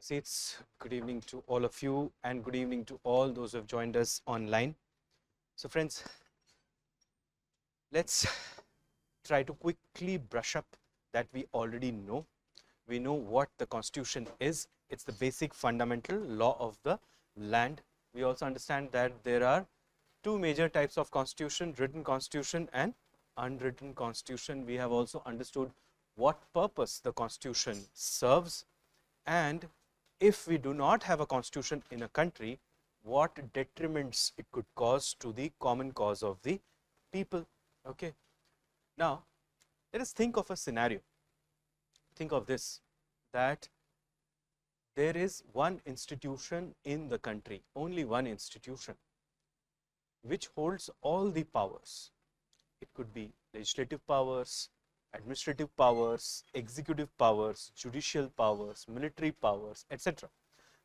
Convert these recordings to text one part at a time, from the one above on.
seats. Good evening to all of you and good evening to all those who have joined us online. So friends, let's try to quickly brush up that we already know. We know what the Constitution is. It's the basic fundamental law of the land. We also understand that there are two major types of constitution, written constitution and unwritten constitution. We have also understood what purpose the Constitution serves, and if we do not have a constitution in a country, what detriments it could cause to the common cause of the people. Okay. Now, let us think of a scenario. Think of this, that there is one institution in the country, only one institution, which holds all the powers. It could be legislative powers, administrative powers, executive powers, judicial powers, military powers, etc.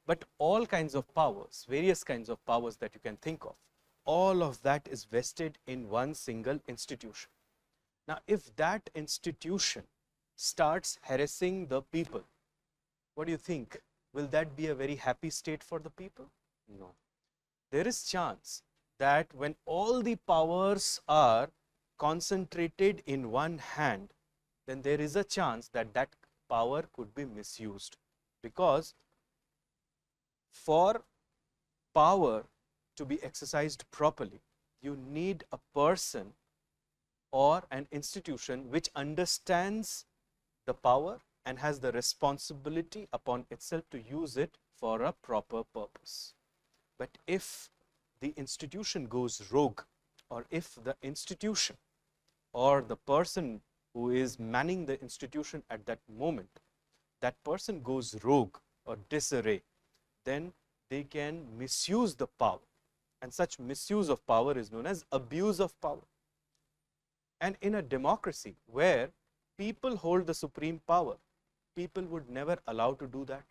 But all kinds of powers, various kinds of powers that you can think of, all of that is vested in one single institution. Now, if that institution starts harassing the people, what do you think? Will that be a very happy state for the people? No. There is chance that when all the powers are concentrated in one hand, then there is a chance that that power could be misused, because for power to be exercised properly, you need a person or an institution which understands the power and has the responsibility upon itself to use it for a proper purpose. But if the institution goes rogue, or if the institution or the person who is manning the institution at that moment, that person goes rogue or disarray, then they can misuse the power, and such misuse of power is known as abuse of power. And in a democracy where people hold the supreme power, people would never allow to do that.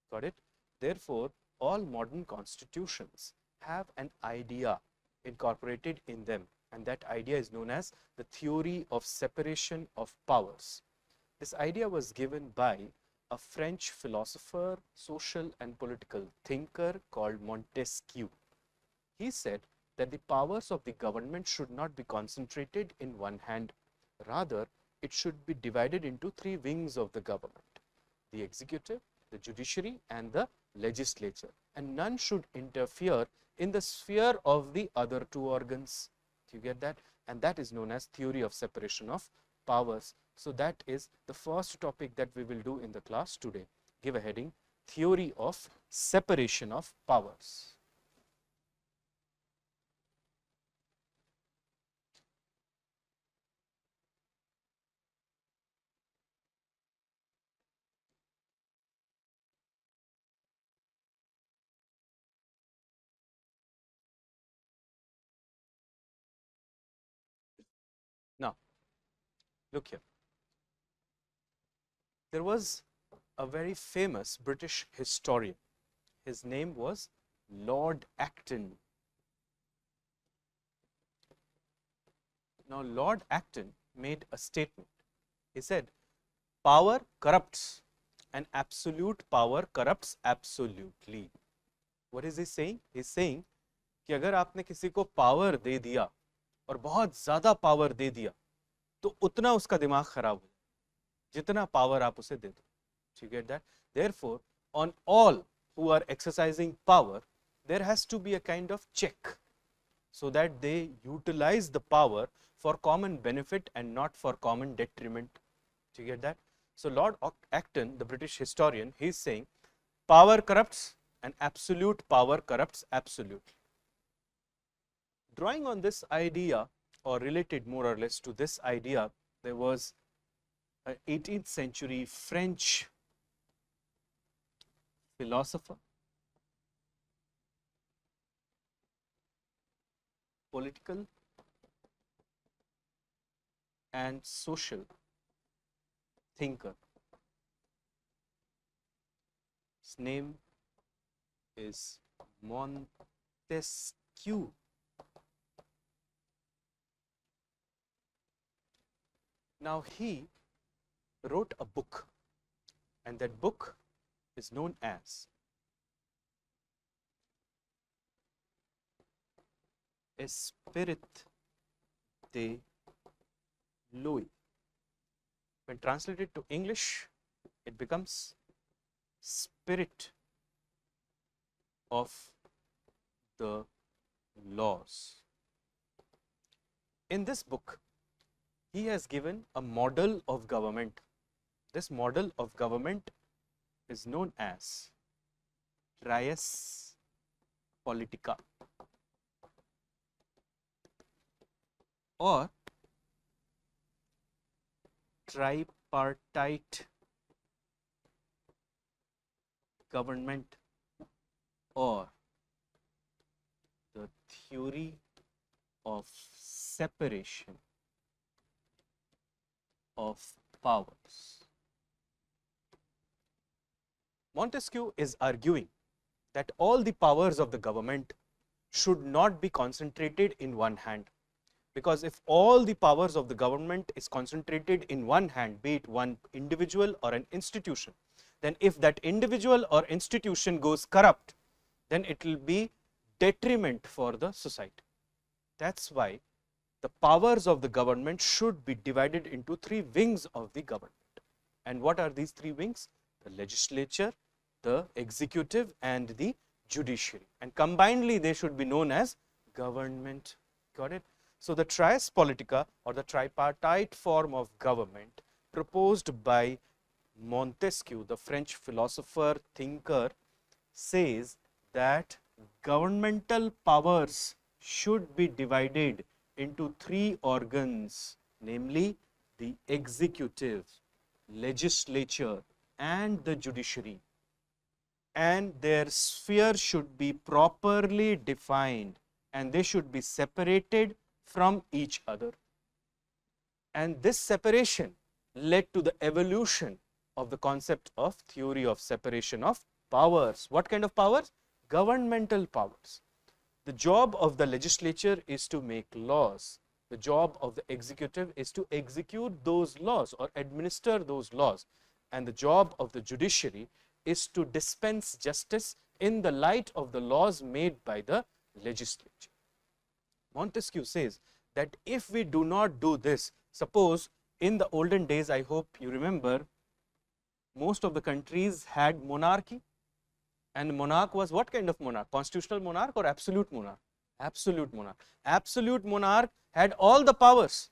Got it? Therefore, all modern constitutions have an idea incorporated in them, and that idea is known as the theory of separation of powers. This idea was given by a French philosopher, social and political thinker called Montesquieu. He said that the powers of the government should not be concentrated in one hand. Rather, it should be divided into three wings of the government: the executive, the judiciary, and the legislature, and none should interfere in the sphere of the other two organs. Do you get that? And that is known as theory of separation of powers. So that is the first topic that we will do in the class today. Give a heading: theory of separation of powers. Now, look here. There was a very famous British historian. His name was Lord Acton. Now, Lord Acton made a statement. He said, power corrupts and absolute power corrupts absolutely. What is he saying? He is saying कि अगर आपने किसी को power दे दिया और बहुत ज़्यादा power दे दिया, तो उतना उसका दिमाग खराब हो जाए जितना पावर आप उसे दे दो. You get that? Therefore, on all who are exercising power, there has to be a kind of check, so that they utilize the power for common benefit and not for common detriment. Do you get that? So Lord Acton, the British historian, he is saying power corrupts and absolute power corrupts absolutely. Drawing on this idea, or related more or less to this idea, there was an 18th century French philosopher, political and social thinker. His name is Montesquieu. Now, he wrote a book, and that book is known as Esprit de Loi. When translated to English, it becomes spirit of the laws. In this book, he has given a model of government. This model of government is known as Trias Politica or tripartite government or the theory of separation of powers. Montesquieu is arguing that all the powers of the government should not be concentrated in one hand, because if all the powers of the government is concentrated in one hand, be it one individual or an institution, then if that individual or institution goes corrupt, then it will be detriment for the society. That's why the powers of the government should be divided into three wings of the government. And what are these three wings? The legislature, the executive, and the judiciary. And combinedly, they should be known as government. Got it? So the Trias Politica or the tripartite form of government proposed by Montesquieu, the French philosopher, thinker, says that governmental powers should be divided into three organs, namely the executive, legislature, and the judiciary. And their sphere should be properly defined and they should be separated from each other. And this separation led to the evolution of the concept of theory of separation of powers. What kind of powers? Governmental powers. The job of the legislature is to make laws. The job of the executive is to execute those laws or administer those laws. And the job of the judiciary is to dispense justice in the light of the laws made by the legislature. Montesquieu says that if we do not do this, suppose in the olden days, I hope you remember, most of the countries had monarchy. And monarch was what kind of monarch? Constitutional monarch or absolute monarch? Absolute monarch. Absolute monarch had all the powers.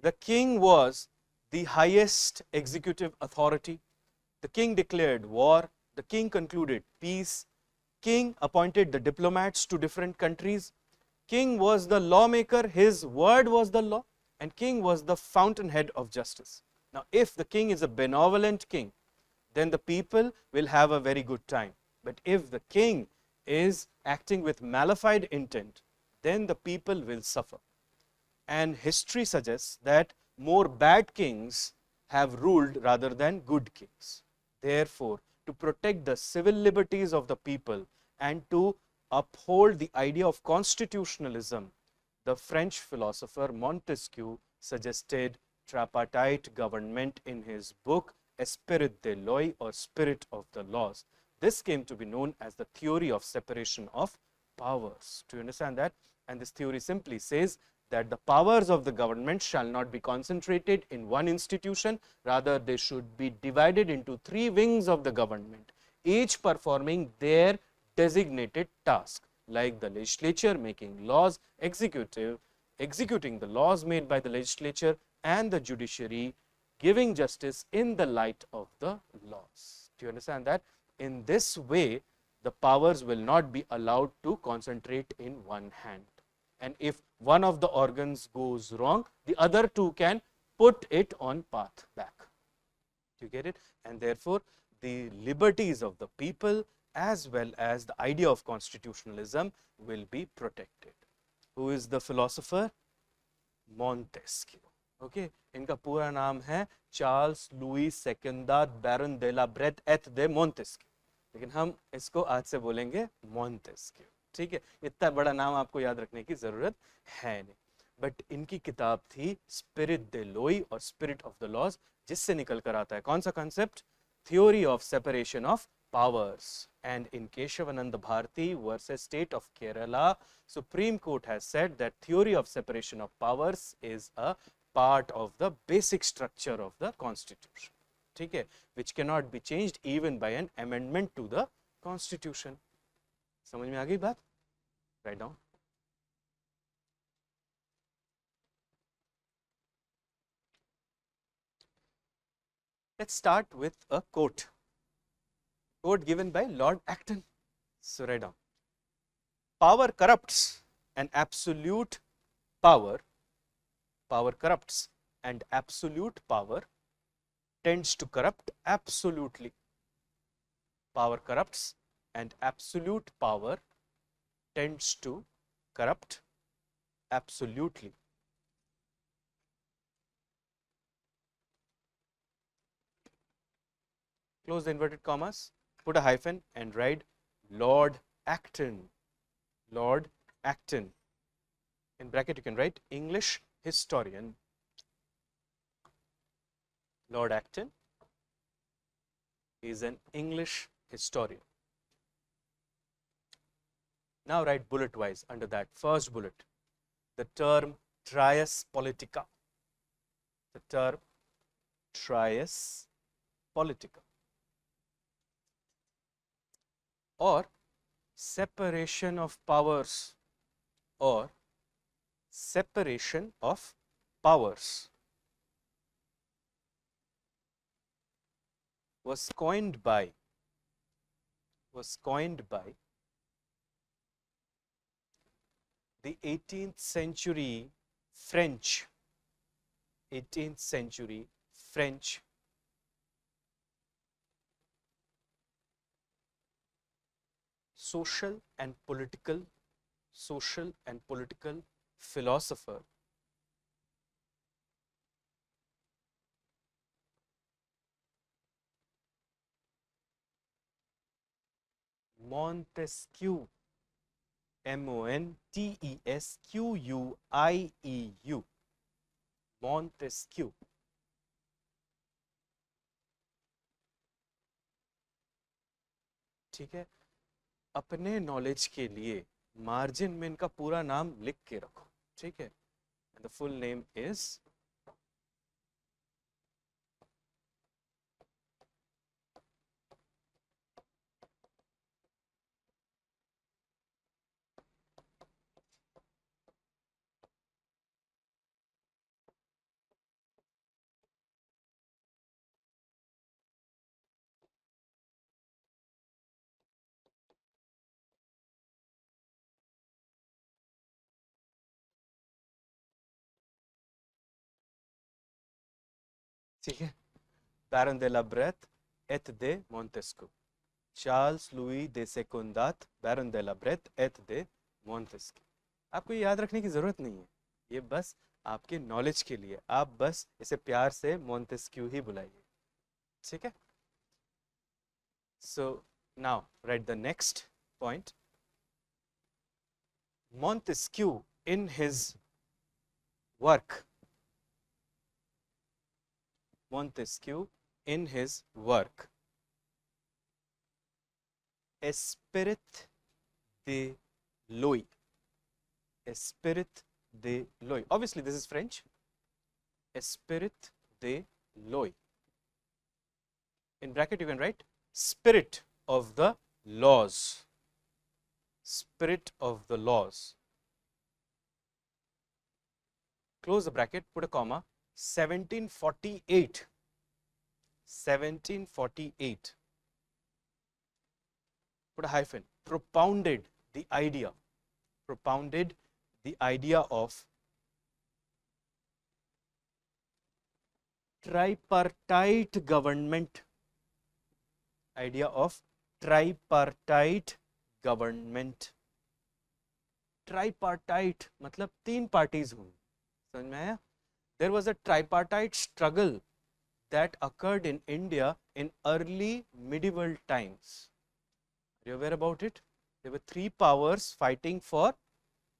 The king was the highest executive authority. The king declared war. The king concluded peace. King appointed the diplomats to different countries. King was the lawmaker. His word was the law. And king was the fountainhead of justice. Now, if the king is a benevolent king, then the people will have a very good time. But if the king is acting with malefied intent, then the people will suffer. And history suggests that more bad kings have ruled rather than good kings. Therefore, to protect the civil liberties of the people and to uphold the idea of constitutionalism, the French philosopher Montesquieu suggested tripartite government in his book Esprit de Loi or Spirit of the Laws. This came to be known as the theory of separation of powers. Do you understand that? And this theory simply says that the powers of the government shall not be concentrated in one institution, rather they should be divided into three wings of the government, each performing their designated task, like the legislature making laws, executive executing the laws made by the legislature, and the judiciary giving justice in the light of the laws. Do you understand that? In this way, the powers will not be allowed to concentrate in one hand. And if one of the organs goes wrong, the other two can put it on path back. Do you get it? And therefore, the liberties of the people as well as the idea of constitutionalism will be protected. Who is the philosopher? Montesquieu. Okay, इनका पूरा नाम है Charles Louis सेकंडा बैरन de la Brette et de Montesquieu, लेकिन हम इसको आज से बोलेंगे Montesquieu. ठीक है, इतना बड़ा नाम आपको याद रखने की जरूरत है नहीं. बट इनकी किताब थी स्पिरिट दे लोई और स्पिरिट ऑफ द लॉज, जिससे निकल कर आता है कौन सा concept? Theory of separation of powers. And in Keshavananda Bharati versus State of Kerala, Supreme Court has said that theory of separation of powers is a part of the basic structure of the constitution, okay, which cannot be changed even by an amendment to the constitution. समझ में आ गई बात? Write down. Let's start with a quote given by Lord Acton. So write down. Power corrupts, and absolute power corrupts, and absolute power tends to corrupt absolutely. Power corrupts, and absolute power tends to corrupt absolutely. Close the inverted commas, put a hyphen and write Lord Acton. Lord Acton. In bracket you can write English historian. Lord Acton is an English historian. Now write bullet wise under that first bullet the term trias politica. The term trias politica, or separation of powers, or separation of powers, was coined by the 18th century French social and political philosopher Montesquieu. Montesquieu. Montesquieu. ठीक है, अपने knowledge के लिए margin में इनका पूरा नाम लिख के रखो, ठीक है. द फुल नेम इज ठीक है, Baron de la Brette et de Montesquieu. Charles Louis de Secondat, baron de la Brette et de Montesquieu. आपको ये याद रखने की जरूरत नहीं है, ये बस आपके नॉलेज के लिए, आप बस इसे प्यार से मोंटेस्क्यू ही बुलाइए, ठीक है. So now right the next point. Montesquieu in his work Esprit de l'Oie. Esprit de l'Oie. Obviously, this is French. Esprit de l'Oie. In bracket, you can write spirit of the laws. Spirit of the laws. Close the bracket, put a comma. 1748. 1748. Put a hyphen. Propounded the idea of tripartite government. Idea of tripartite government. Tripartite मतलब 3 parties होंगी, समझ में आया? There was a tripartite struggle that occurred in India in early medieval times. Are you aware about it? There were 3 powers fighting for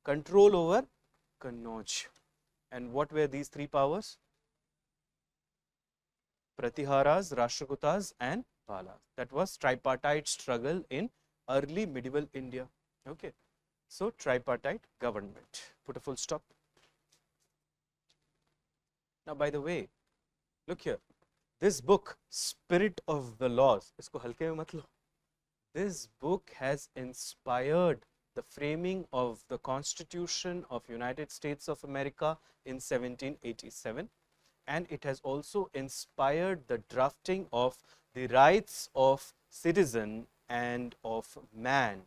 control over Kannauj. And what were these 3 powers? Pratiharas, Rashtrakutas and Palas. That was tripartite struggle in early medieval India. Okay. So, tripartite government. Put a full stop. Now, by the way, look here. This book, Spirit of the Laws, isko halke mein mat lo. This book has inspired the framing of the Constitution of United States of America in 1787, and it has also inspired the drafting of the Rights of Citizen and of Man,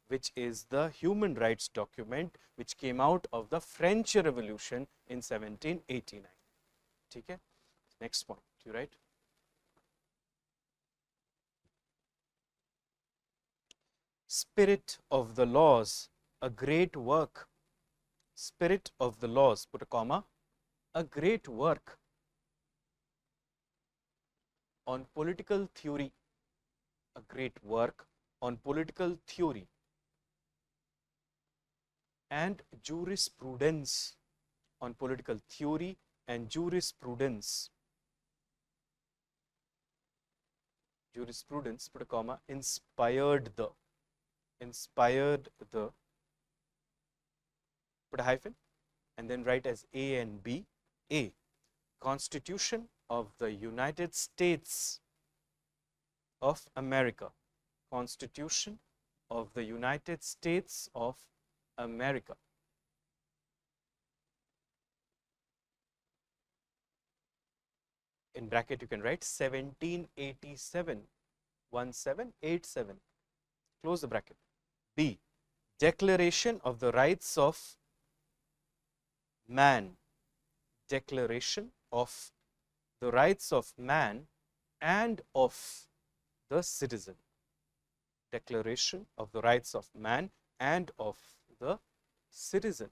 which is the human rights document which came out of the French Revolution in 1789. Okay? Next point, you write. Spirit of the Laws, a great work. Spirit of the Laws, put a comma, a great work on political theory, a great work on political theory and jurisprudence, on political theory and jurisprudence. Jurisprudence, put a comma, inspired the, put a hyphen and then write as A and B. A, Constitution of the United States of America, Constitution of the United States of America. In bracket you can write 1787, 1787, close the bracket. B, Declaration of the Rights of Man, Declaration of the Rights of Man and of the Citizen, Declaration of the Rights of Man and of the Citizen.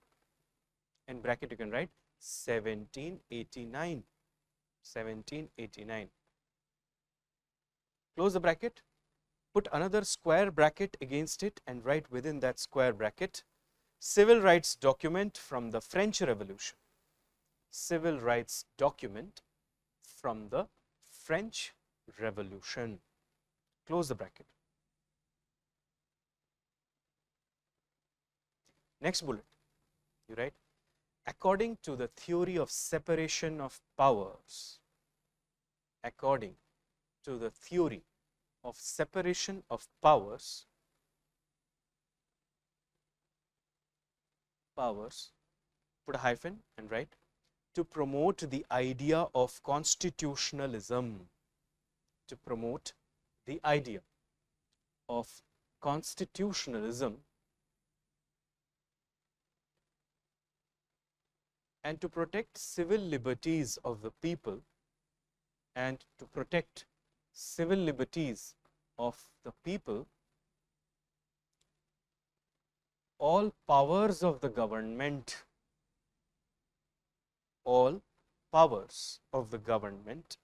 In bracket you can write 1789, 1789. Close the bracket, put another square bracket against it and write within that square bracket Civil Rights Document from the French Revolution, Civil Rights Document from the French Revolution. Close the bracket. Next bullet, you write, according to the theory of separation of powers, according to the theory of separation of powers, put a hyphen and write, to promote the idea of constitutionalism, to promote the idea of constitutionalism and to protect civil liberties of the people, and to protect civil liberties of the people, all powers of the government, all powers of the government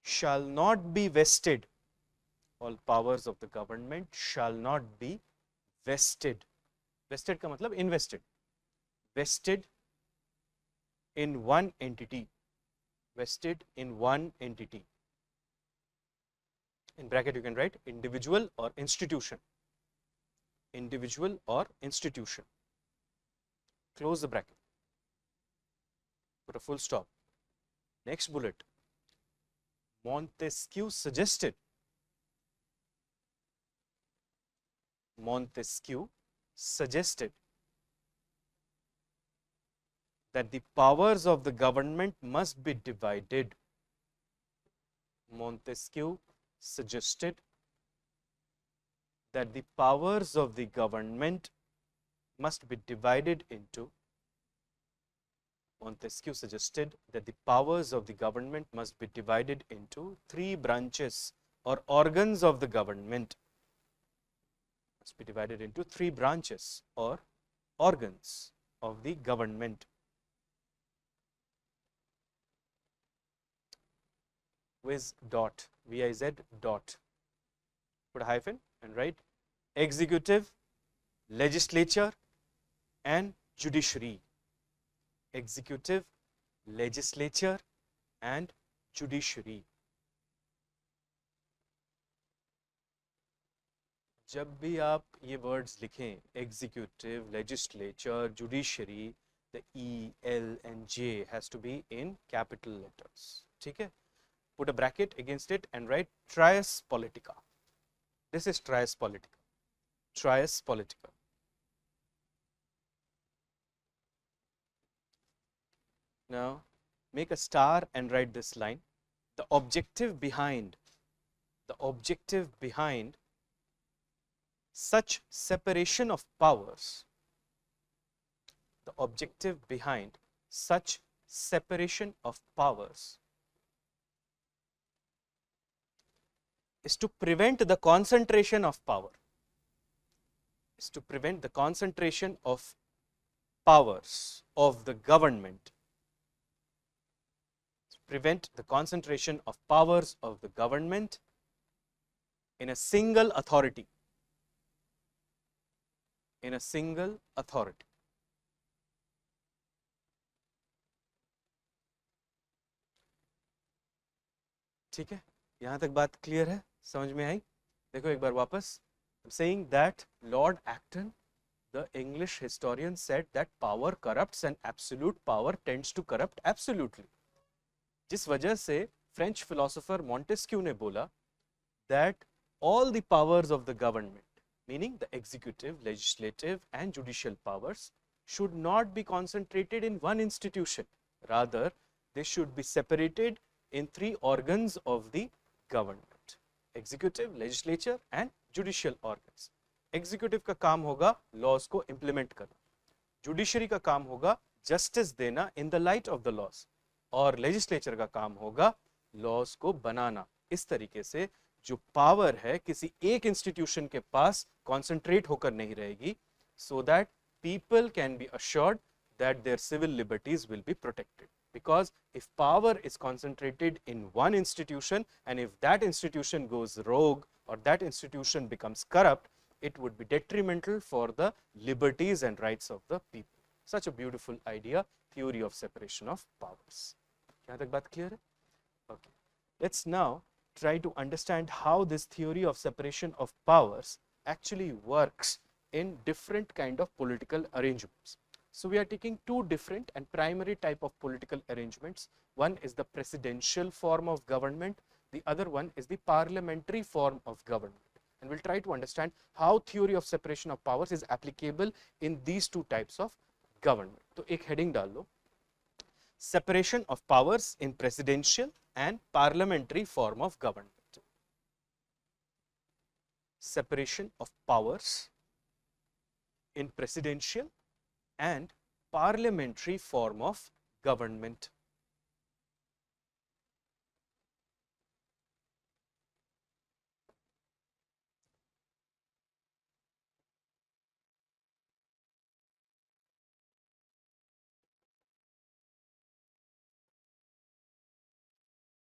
shall not be vested, all powers of the government shall not be vested. Vested का मतलब invested, vested in one entity, vested in one entity. In bracket you can write individual or institution, individual or institution. Close the bracket, put a full stop. Next bullet, Montesquieu suggested, Montesquieu suggested that the powers of the government must be divided. Montesquieu suggested that the powers of the government must be divided into, Montesquieu suggested that the powers of the government must be divided into three branches or organs of the government, must be divided into three branches or organs of the government. Viz dot, VIZ dot, put a hyphen and write executive, legislature and judiciary, executive, legislature and judiciary. जब भी आप ये words लिखें, executive, legislature, judiciary, the E, L and J has to be in capital letters. ठीक है? Put a bracket against it and write trias politica. This is trias politica. Trias politica. Now make a star and write this line. The objective behind such separation of powers, the objective behind such separation of powers is to prevent the concentration of power, powers of the government, prevent the concentration of powers of the government in a single authority, ठीक है? यहां तक बात clear है, समझ में आई? देखो एक बार वापस. saying that Lord Acton, the English historian, said that power corrupts and absolute power tends to corrupt absolutely. जिस वजह से French philosopher Montesquieu ने बोला that all the powers of the government, meaning the executive, legislative and judicial powers, should not be concentrated in one institution. Rather, they should be separated in three organs of the government: executive, legislature and judicial organs. Executive का काम होगा laws को implement करना, judiciary का काम होगा justice देना in the light of the laws, और legislature का काम होगा laws को बनाना. इस तरीके से जो पावर है किसी एक इंस्टीट्यूशन के पास कॉन्सेंट्रेट होकर नहीं रहेगी, so that people can be assured that their civil liberties will be protected. Because if power is concentrated in one institution and if that institution goes rogue or that institution becomes corrupt, it would be detrimental for the liberties and rights of the people. Such a beautiful idea, theory of separation of powers. यहाँ तक बात clear है? Okay. Let's now try to understand how this theory of separation of powers actually works in different kind of political arrangements. So we are taking two different and primary type of political arrangements. One is the presidential form of government, the other one is the parliamentary form of government. And we'll try to understand how theory of separation of powers is applicable in these two types of government. तो एक heading डाल लो, separation of powers in presidential and parliamentary form of government. Separation of powers in presidential and parliamentary form of government.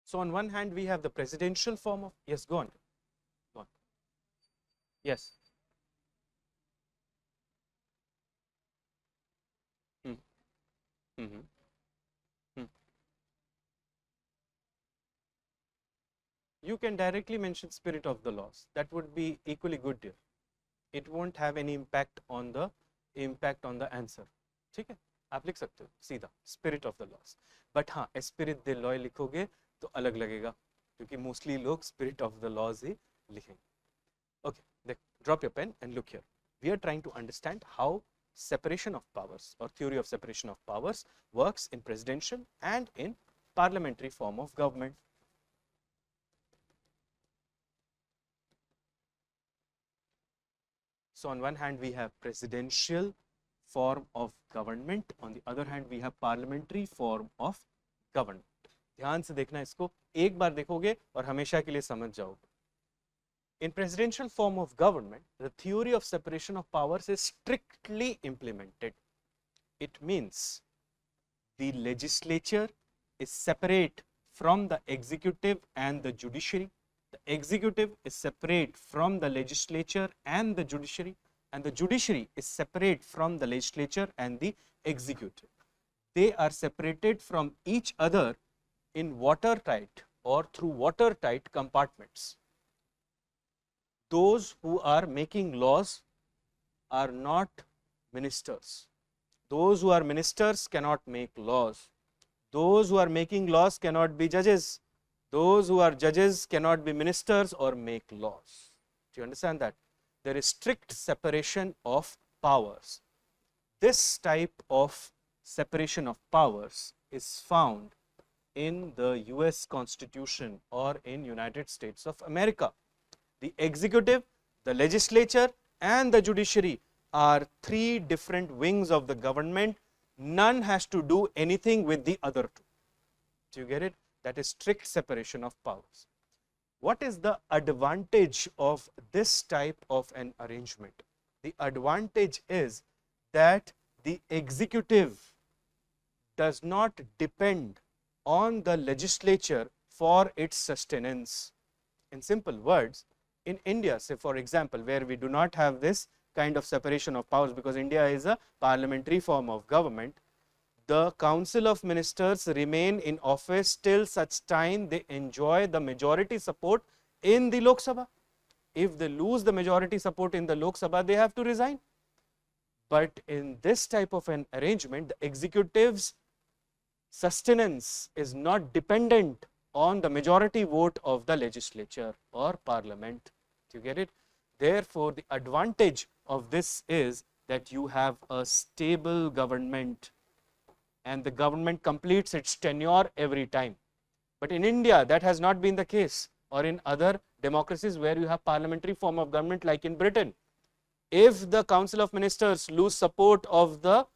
So on one hand we have the presidential form of, yes, go on. Yes. You can directly mention spirit of the laws. That would be equally good here. It won't have any impact on the answer. ठीक है? आप लिख सकते हो सीधा spirit of the laws. But हाँ, spirit the law लिखोगे तो अलग लगेगा, क्योंकि mostly लोग spirit of the laws ही लिखेंगे. Okay, drop your pen and look here. We are trying to understand how separation of powers or theory of separation of powers works in presidential and in parliamentary form of government. So on one hand we have presidential form of government, on the other hand we have parliamentary form of government. ध्यान से देखना इसको, एक बार देखोगे और हमेशा के लिए समझ जाओगे. In presidential form of government, the theory of separation of powers is strictly implemented. It means the legislature is separate from the executive and the judiciary. The executive is separate from the legislature and the judiciary is separate from the legislature and the executive. They are separated from each other in watertight or through watertight compartments. those who are making laws are not ministers. Those who are ministers cannot make laws. Those who are making laws cannot be judges. Those who are judges cannot be ministers or make laws. Do you understand that? There is strict separation of powers. This type of separation of powers is found in the US Constitution or in United States of America. The executive, the legislature and the judiciary are three different wings of the government. None has to do anything with the other two. Do you get it? That is strict separation of powers. What is the advantage of this type of an arrangement? The advantage is that the executive does not depend on the legislature for its sustenance. In simple words, in India, say for example, where we do not have this kind of separation of powers because India is a parliamentary form of government, the Council of Ministers remain in office till such time they enjoy the majority support in the Lok Sabha. If they lose the majority support in the Lok Sabha, they have to resign. But in this type of an arrangement, the executive's sustenance is not dependent on the majority vote of the legislature or parliament. Do you get it? Therefore, the advantage of this is that you have a stable government and the government completes its tenure every time. But in India, that has not been the case, or in other democracies where you have parliamentary form of government like in Britain. If the Council of Ministers lose support of the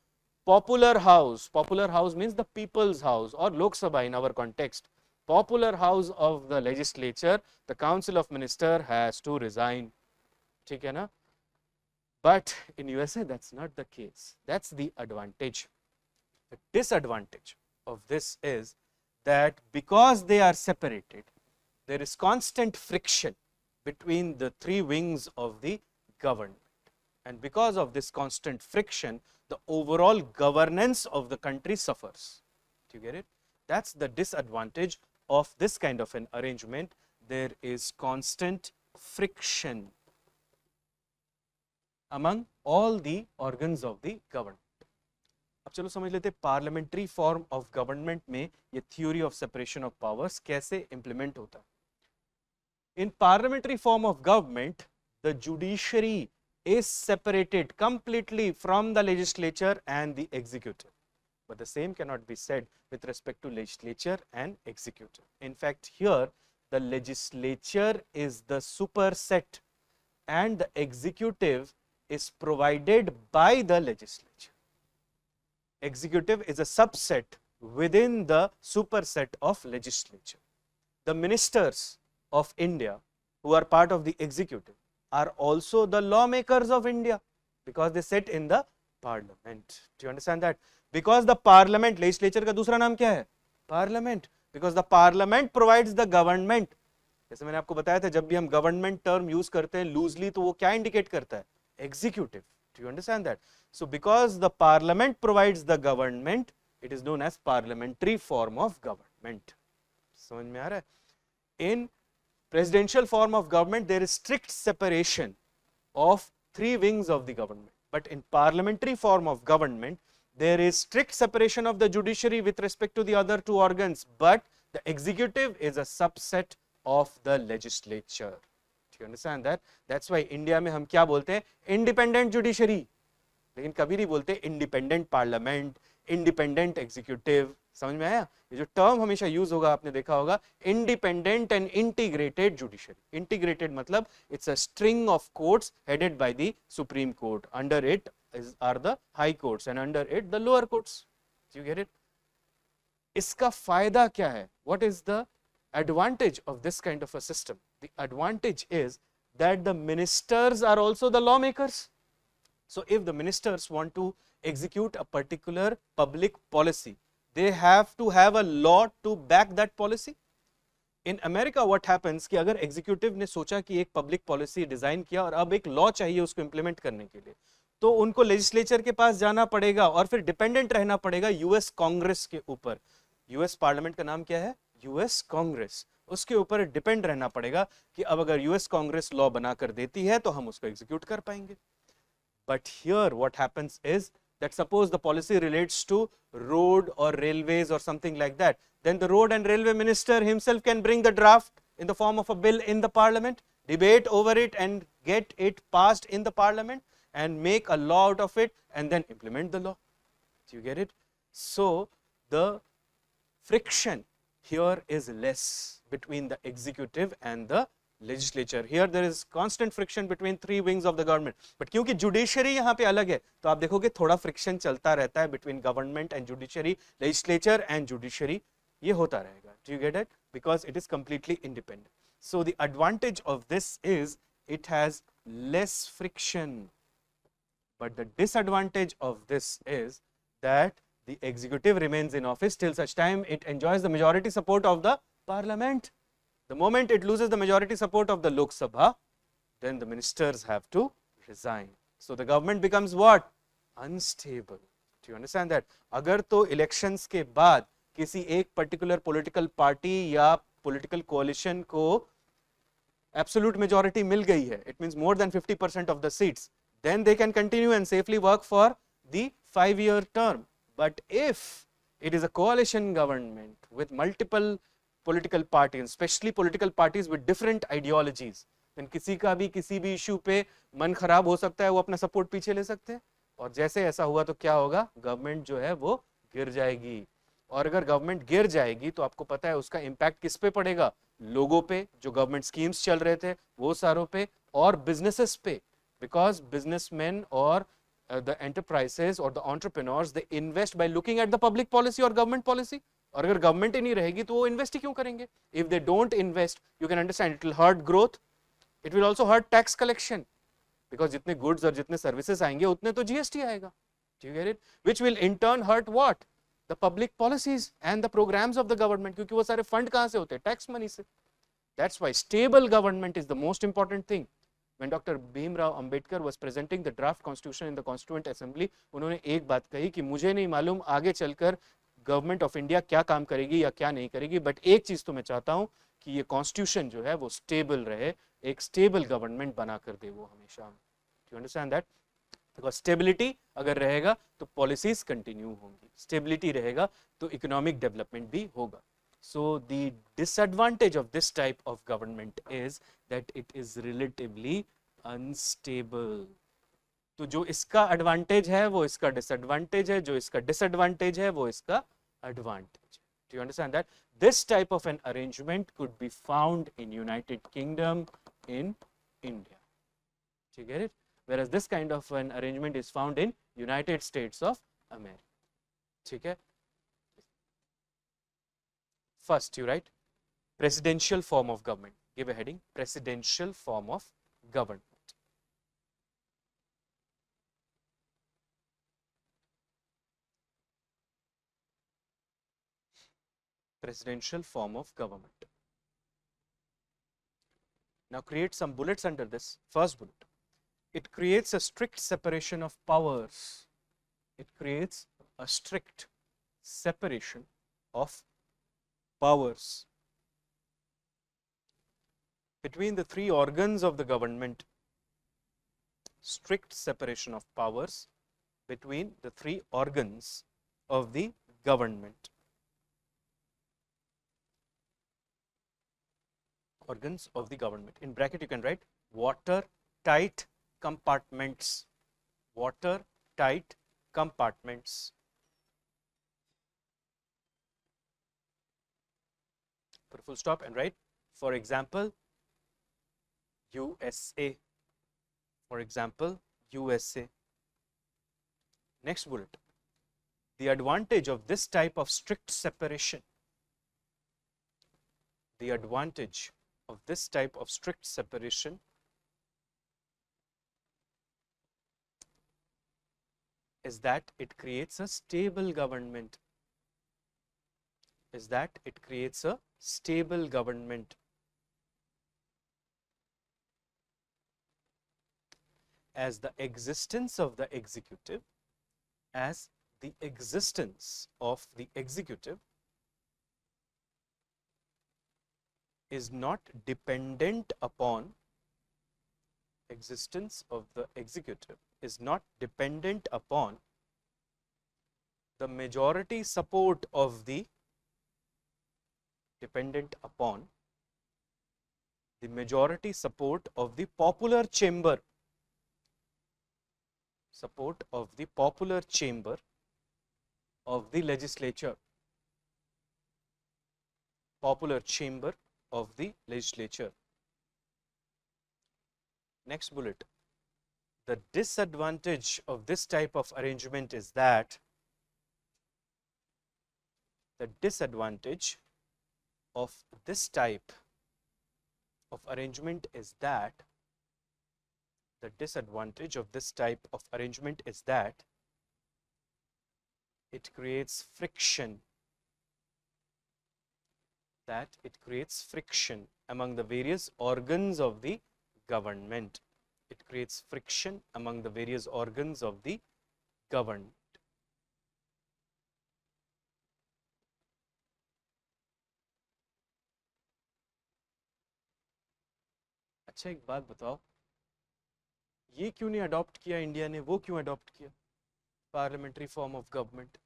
popular house means the people's house or Lok Sabha in our context, popular house of the legislature, the Council of Ministers has to resign. ठीक है ना? But in USA that's not the case. That's the advantage. The disadvantage of this is that because they are separated, there is constant friction between the three wings of the government. And because of this constant friction, the overall governance of the country suffers. Do you get it? That's the disadvantage of this kind of an arrangement. There is constant friction among all the organs of the government. अब चलो समझ लेते हैं parliamentary form of government में ये theory of separation of powers कैसे implement होता है. इन parliamentary form of government the judiciary is separated completely from the legislature and the executive. But the same cannot be said with respect to legislature and executive. In fact, here the legislature is the superset and the executive is provided by the legislature. Executive is a subset within the superset of legislature. The ministers of India who are part of the executive are also the lawmakers of India because they sit in the parliament. Do you understand that? Because the parliament, legislature का दूसरा नाम क्या है? Parliament. Because the parliament provides the government. जैसे मैंने आपको बताया था जब भी हम government term use करते हैं loosely तो वो क्या indicate करता है? Executive. Do you understand that? So because the parliament provides the government, it is known as parliamentary form of government. समझ में आ रहा है? In presidential form of government, there is strict separation of three wings of the government. But in parliamentary form of government, there is strict separation of the judiciary with respect to the other two organs. But the executive is a subset of the legislature. Do you understand that? That's why India में हम क्या बोलते हैं? Independent judiciary. लेकिन कभी नहीं बोलते independent parliament, independent executive. समझ में आया? ये जो टर्म हमेशा यूज होगा आपने देखा होगा independent and integrated judiciary. Integrated मतलब it's a string of courts headed by the Supreme Court. Under it are the high courts and under it the lower courts. You get it? इसका फायदा क्या है? What is the advantage of this kind of a system? The advantage is that the ministers are also the law makers. So if the ministers want to execute a particular public policy, they have to have a law to back that policy. In America what happens कि अगर executive ने सोचा कि एक public policy design किया और अब एक law चाहिए उसको implement करने के लिए, तो उनको legislature के पास जाना पड़ेगा और फिर dependent रहना पड़ेगा US Congress के ऊपर. US Parliament का नाम क्या है? US Congress. उसके ऊपर डिपेंड रहना पड़ेगा कि अब अगर यूएस कांग्रेस लॉ बनाकर देती है तो हम उसको एग्जीक्यूट कर पाएंगे. But here what happens is that suppose the policy relates to road or railways or something like that, then the road and railway minister himself can bring the draft in the form of a bill in the parliament, debate over it and get it passed in the parliament and make a law out of it and then implement the law. Do you get it? So the friction here is less between the executive and the legislature. Here there is constant friction between three wings of the government. But क्योंकि judiciary यहाँ पे अलग है, तो आप देखोगे थोड़ा friction चलता रहता है between government and judiciary, legislature and judiciary. ये होता रहेगा. Do you get it? Because it is completely independent. So the advantage of this is it has less friction. But the disadvantage of this is that the executive remains in office till such time it enjoys the majority support of the parliament. The moment it loses the majority support of the Lok Sabha, then the ministers have to resign. So the government becomes what? Unstable. Do you understand that? अगर तो elections के बाद किसी एक particular political party या political coalition को absolute majority मिल गई है, it means more than 50% of the seats, then they can continue and safely work for the 5-year term. But if it is a coalition government with multiple political parties, especially political parties with different ideologies, then किसी का भी किसी भी issue पे मन खराब हो सकता है, वो अपना support पीछे ले सकते हैं, और जैसे ऐसा हुआ तो क्या होगा, गवर्नमेंट जो है वो गिर जाएगी. और अगर गवर्नमेंट गिर जाएगी तो आपको पता है उसका इम्पैक्ट किस पे पड़ेगा, लोगों पे, जो गवर्नमेंट स्कीम्स चल रहे थे वो सारों पे, और बिजनेसेस पे, बिकॉज बिजनेसमैन और the enterprises or the entrepreneurs, they invest by looking at the public policy or government policy. और अगर गवर्नमेंट ही नहीं रहेगी तो वो इन्वेस्ट ही क्यों करेंगे? If they don't invest, you can understand it will hurt growth, it will also hurt tax collection, because जितने goods और जितने services आएंगे उतने तो GST आएगा. Do you get it? Which will in turn hurt what? The public policies and the programs of the government, क्योंकि वो सारे फंड कहाँ से होते हैं? टैक्स मनी से. That's why stable government is the most important thing. When Dr. Bhimrao Ambedkar was presenting the draft constitution in the Constituent Assembly, उन्होंने एक बात कही कि मुझे नहीं मालूम आगे चलकर गवर्नमेंट ऑफ इंडिया क्या काम करेगी या क्या नहीं करेगी, बट एक चीज तो मैं चाहता हूं कि ये कॉन्स्टिट्यूशन जो है वो स्टेबल रहे, एक स्टेबल गवर्नमेंट बना कर दे वो हमेशा. You understand that? Because stability अगर रहेगा तो पॉलिसीज कंटिन्यू होंगी, स्टेबिलिटी रहेगा तो इकोनॉमिक डेवलपमेंट भी होगा. So the disadvantage of this type of government is that it is relatively unstable. तो जो इसका advantage है वो इसका disadvantage है, जो इसका disadvantage है वो इसका advantage. Do you understand that? This type of an arrangement could be found in United Kingdom, in India. Do you get it? Whereas this kind of an arrangement is found in United States of America. ठीक है? First, you write presidential form of government. Give a heading, presidential form of government. Presidential form of government. Now create some bullets under this. First bullet, it creates a strict separation of powers. It creates a strict separation of powers between the three organs of the government. Strict separation of powers between the three organs of the government. Organs of the government. In bracket you can write watertight compartments. Watertight compartments. Put a full stop and write, for example, USA. For example, USA. Next bullet, the advantage of this type of strict separation. The advantage of this type of strict separation is that it creates a stable government. Is that it creates a stable government. As the existence of the executive, as the existence of the executive is not dependent upon existence of the executive, is not dependent upon the majority support of the majority support of the popular chamber, of the legislature, Next bullet. The disadvantage of this type of arrangement is that the disadvantage of this type of arrangement is that it creates friction, among the various organs of the government. अच्छा एक बात बताओ, ये क्यों नहीं adopt किया India ने, वो क्यों अडॉप्ट किया parliamentary form of government?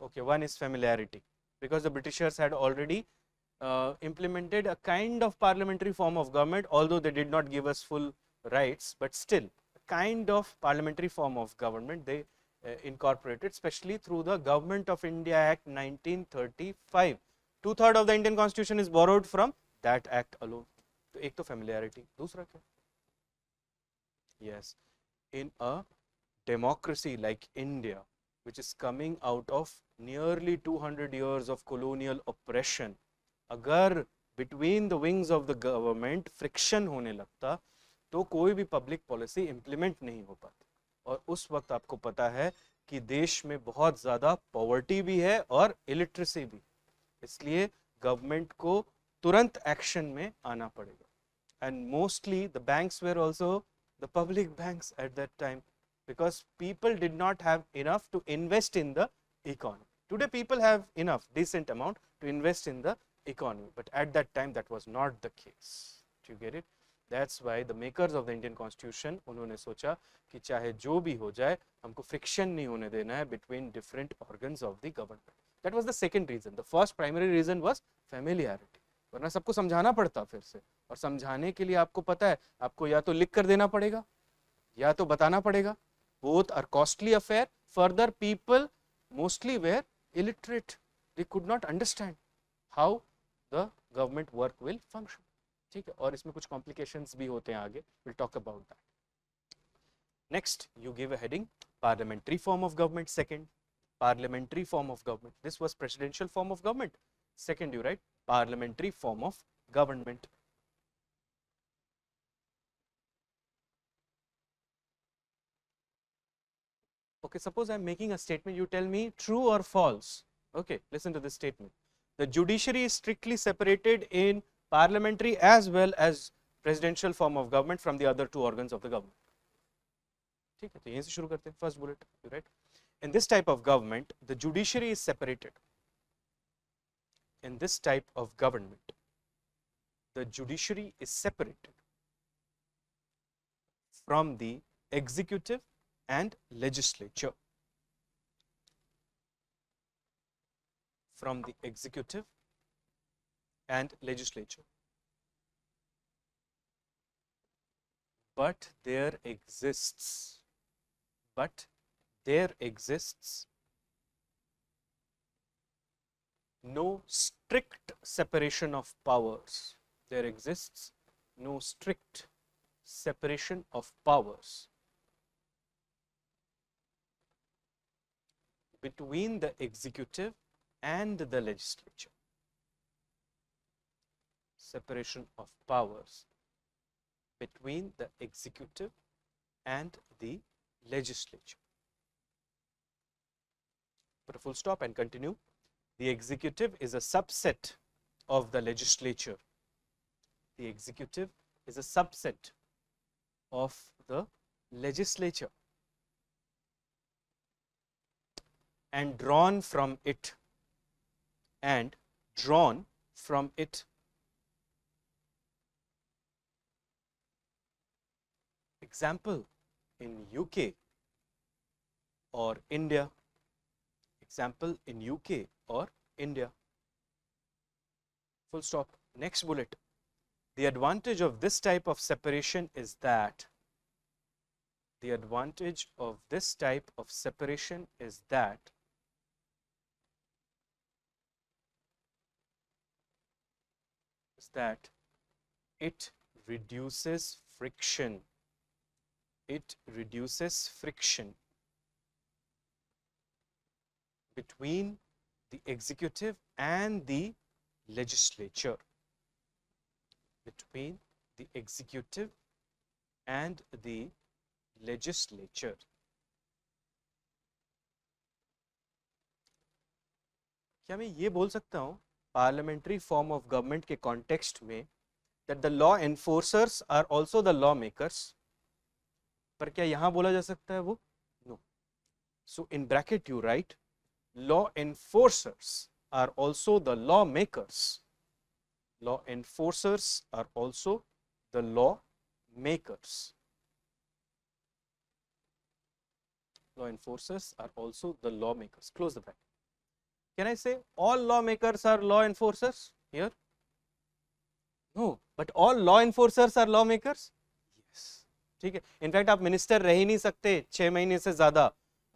Okay, one is familiarity, because the Britishers had already implemented a kind of parliamentary form of government, although they did not give us full rights, but still a kind of parliamentary form of government they incorporated, especially through the Government of India Act 1935. 2/3 of the Indian Constitution is borrowed from that act alone. तो एक तो familiarity, दूसरा क्या? Yes, in a democracy like India, which is coming out of nearly 200 years of colonial oppression, अगर between the wings of the government friction होने लगता तो कोई भी public policy implement नहीं हो पाती. और उस वक्त आपको पता है कि देश में बहुत ज़्यादा poverty भी है और illiteracy भी, इसलिए government को तुरंत action में आना पड़ेगा. And mostly the banks were also the public banks at that time, because people did not have enough to invest in the economy. Today people have enough, decent amount to invest in the economy, but at that time that was not the case. Do you get it? That's why the makers of the Indian Constitution, उन्होंने सोचा कि चाहे जो भी हो जाए हमको friction नहीं होने देना है between different organs of the government. That was the second reason. The first primary reason was familiarity. वरना सबको समझाना पड़ता फिर से, और समझाने के लिए आपको पता है आपको या तो लिख कर देना पड़ेगा या तो बताना पड़ेगा. Both are costly affair. Further, people mostly were illiterate. They could not understand how the government work will function. ठीक है, और इसमें कुछ complications भी होते हैं आगे. We'll talk about that. Next, you give a heading: parliamentary form of government. Second, parliamentary form of government. This was presidential form of government. Second, you write parliamentary form of government. Okay, suppose I am making a statement, you tell me true or false. Okay, listen to this statement. The judiciary is strictly separated in parliamentary as well as presidential form of government from the other two organs of the government. ठीक है, तो यहीं से शुरू करते हैं. First bullet, you write, in this type of government, the judiciary is separated. In this type of government, the judiciary is separated from the executive and legislature. From the executive and legislature. But there exists no strict separation of powers. There exists no strict separation of powers between the executive and the legislature. Separation of powers between the executive and the legislature. Put a full stop and continue. The executive is a subset of the legislature. The executive is a subset of the legislature, and drawn from it, from it. Example in UK or India. Example in UK or India. Full stop. Next bullet. The advantage of this type of separation is that it reduces friction. It reduces friction between the executive and the legislature. Between the executive and the legislature. क्या मैं ये बोल सकता हूँ parliamentary form of government के context में that the law enforcers are also the law makers? पर क्या यहाँ बोला जा सकता है वो? No. So in bracket you write law enforcers are also the law makers. Law enforcers are also the law makers. Law enforcers are also the law makers. Close the bracket. Can I say all lawmakers are law enforcers here? No, but all law enforcers are lawmakers? Yes. ठीक है. In fact आप minister रह ही नहीं सकते 6 महीने से ज्यादा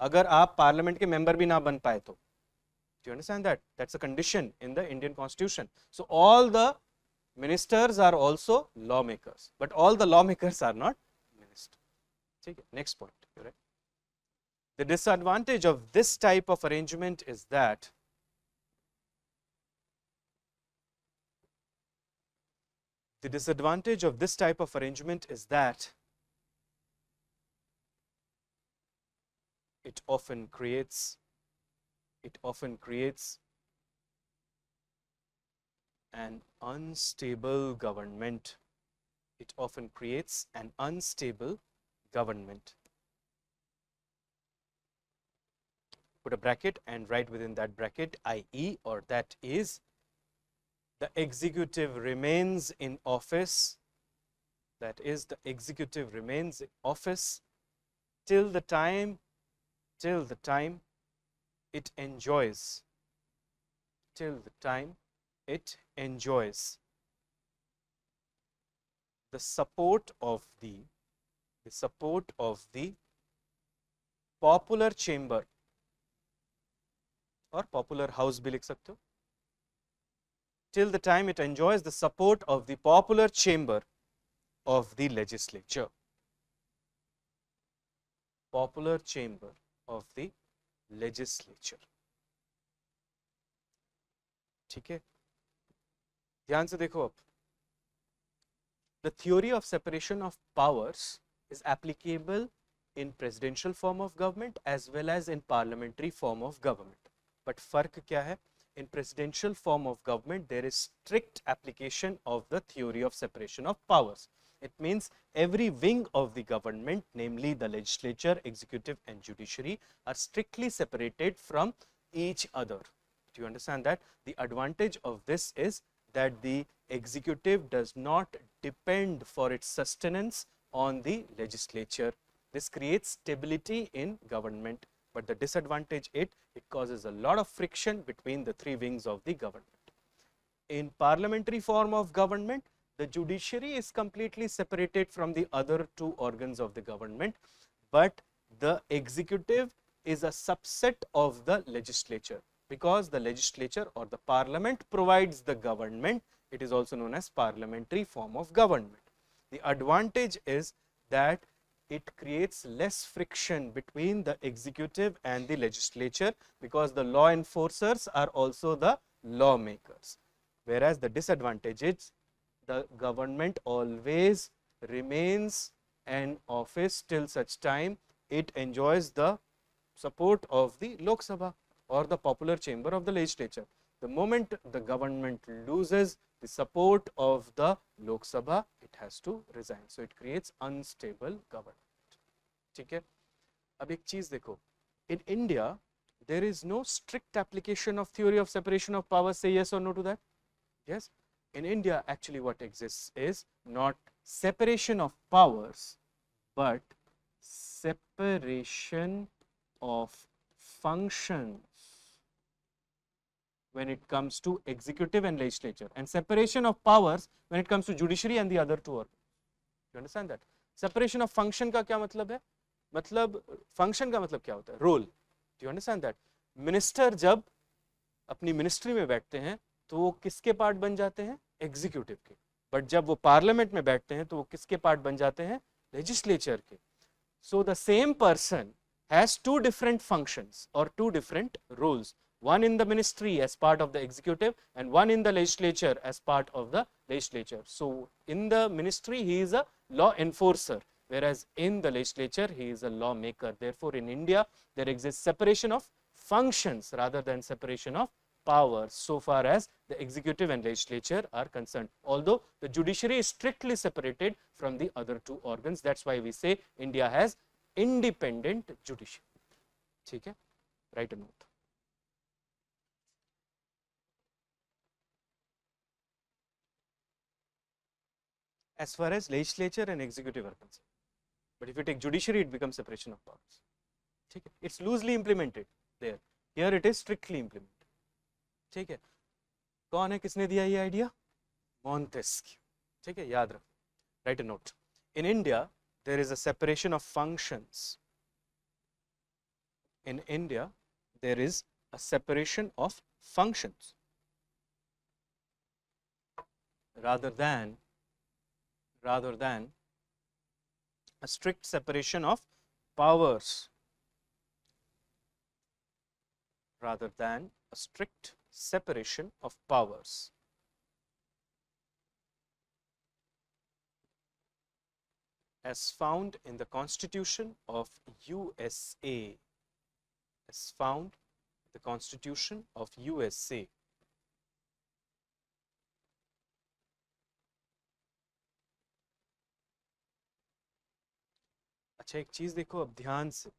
अगर आप पार्लियामेंट के मेंबर भी ना बन पाए तो. Do you understand that? That's a condition in the Indian Constitution. So all the ministers are also lawmakers, but all the lawmakers are not ministers. ठीक है. Next point. Right? The disadvantage of this type of arrangement is that it often creates an unstable government. It often creates an unstable government. Put a bracket and write within that bracket i.e. or that is the executive remains in office. That is, the executive remains in office till the time it enjoys the support of the popular chamber or popular house भी लिख सकते हो. Till the time it enjoys the support of the popular chamber of the legislature. Popular chamber of the legislature. ठीक है. ध्यान से देखो अब. The theory of separation of powers is applicable in presidential form of government as well as in parliamentary form of government. But फर्क क्या है? In presidential form of government, there is strict application of the theory of separation of powers. It means every wing of the government, namely the legislature, executive and judiciary, are strictly separated from each other. Do you understand that? The advantage of this is that the executive does not depend for its sustenance on the legislature. This creates stability in government. But the disadvantage it causes a lot of friction between the three wings of the government. In parliamentary form of government, the judiciary is completely separated from the other two organs of the government, but the executive is a subset of the legislature. Because the legislature or the parliament provides the government, it is also known as parliamentary form of government. The advantage is that it creates less friction between the executive and the legislature because the law enforcers are also the lawmakers. Whereas the disadvantage is the government always remains in office till such time it enjoys the support of the Lok Sabha or the popular chamber of the legislature. The moment the government loses the support of the Lok Sabha, it has to resign. So it creates unstable government. ठीक है. अब एक चीज देखो. In India, there is no strict application of theory of separation of powers. Say yes or no to that. Yes, in India actually what exists is not separation of powers, but separation of functions when it comes to executive and legislature, and separation of powers when it comes to judiciary and the other two organs. You understand that? Separation of function का क्या मतलब है? मतलब function का मतलब क्या होता है? Role. Do you understand that? Minister जब अपनी मिनिस्ट्री में बैठते हैं तो वो किसके पार्ट बन जाते हैं? एग्जीक्यूटिव के. बट जब वो पार्लियामेंट में बैठते हैं तो वो किसके पार्ट बन जाते हैं? लेजिस्लेचर के. So the same person has two different functions or two different roles, one in the ministry as part of the executive and one in the legislature as part of the legislature. So in the ministry he is a law enforcer, whereas in the legislature he is a lawmaker. Therefore in India there exists separation of functions rather than separation of powers so far as the executive and legislature are concerned, although the judiciary is strictly separated from the other two organs. That's why we say India has independent judiciary. ठीक है, write a note. As far as legislature and executive are concerned, but if you take judiciary it becomes separation of powers. ठीक है, it's loosely implemented there, here it is strictly implemented. ठीक है, कौन है, किसने दिया ये आइडिया? मॉन्टेस्क्यू. ठीक है, याद रखो, write a note. In India there is a separation of functions. In India there is a separation of functions rather than a strict separation of powers, rather than a strict separation of powers. As found in the Constitution of USA, as found in the Constitution of USA. अच्छा, एक चीज देखो अब ध्यान से.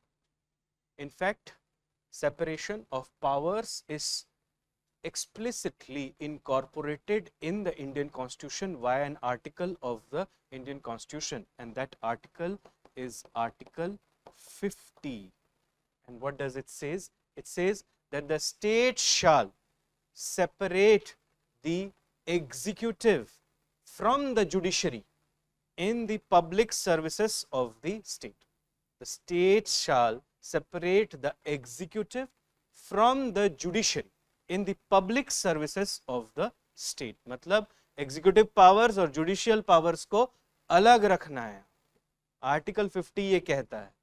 In fact, separation of powers is explicitly incorporated in the Indian Constitution via an article of the Indian Constitution, and that article is Article 50. And what does it says? It says that the state shall separate the executive from the judiciary in the public services of the state. The state shall separate the executive from the judiciary in the public services of the state. मतलब executive powers और judicial powers को अलग रखना है. Article 50 ये कहता है,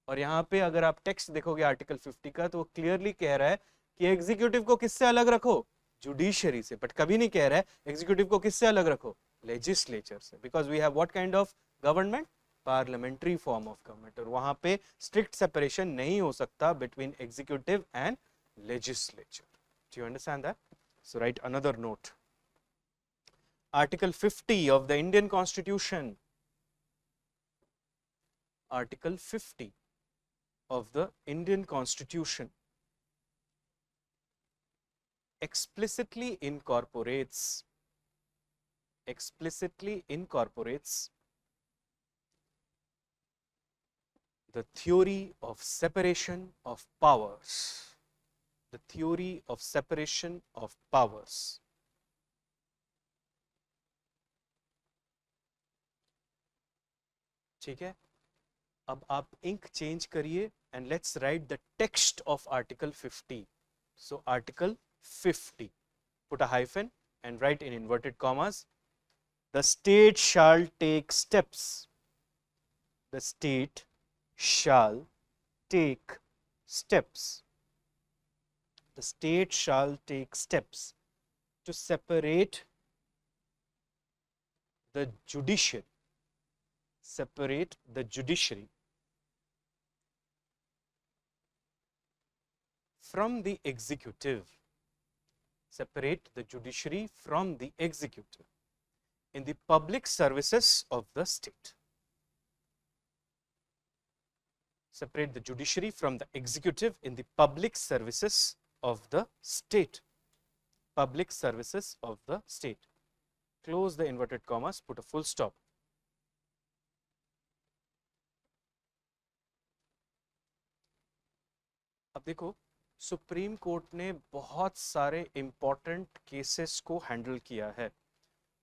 और यहाँ पे अगर आप टेक्स्ट देखोगे आर्टिकल 50 का तो वो क्लियरली कह रहा है कि एग्जीक्यूटिव को किससे अलग रखो? जुडिशरी से. बट कभी नहीं कह रहा है एग्जीक्यूटिव को किससे अलग रखो? लेजिस्लेचर से. Because we have what kind of government? Parliamentary form of government. और वहां पे स्ट्रिक्ट सेपरेशन नहीं हो सकता between executive and legislature. Do you understand that? So write another note. Article 50 of the Indian Constitution. Article 50 of the Indian Constitution explicitly incorporates the theory of separation of powers. The theory of separation of powers. ठीक है, अब आप ink change करिए and let's write the text of Article 50. So Article 50, put a hyphen and write in inverted commas, the state shall take steps. The state shall take steps. The state shall take steps to separate the judiciary, from the executive, separate the judiciary from the executive in the public services of the state. Separate the judiciary from the executive in the public services of the state. public services of the state. Close the inverted commas, put a full stop. अब देखो, supreme court ने बहुत सारे important cases को handle किया है,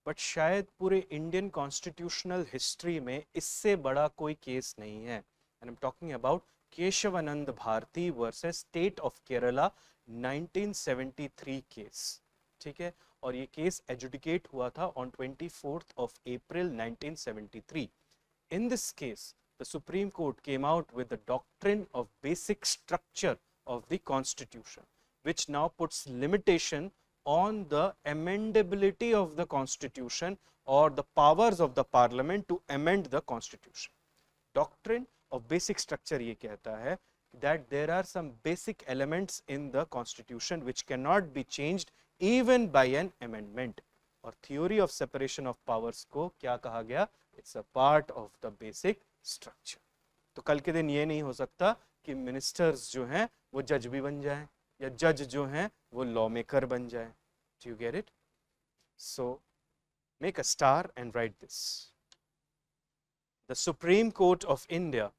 but शायद पूरे इंडियन कॉन्स्टिट्यूशनल हिस्ट्री में इससे बड़ा कोई केस नहीं है. And I am talking about Keshavananda Bharati versus state of Kerala 1973 case. ठीक है, और ये केस एजुडिकेट हुआ था on 24th of April 1973. In this case, the Supreme Court came out with the doctrine of basic structure of the Constitution, which now puts limitation on the amendability of the Constitution or the powers of the Parliament to amend the Constitution. Doctrine of basic structure ये कहता है that there are some basic elements in the Constitution which cannot be changed even by an amendment. और theory of separation of powers को क्या कहा गया? It's a part of the basic structure. तो कल के दिन ये नहीं हो सकता कि मिनिस्टर्स जो हैं वो जज भी बन जाएं या जज जो हैं वो लॉ मेकर बन जाएं. Do you get it? So make a star and write this. The Supreme Court of India,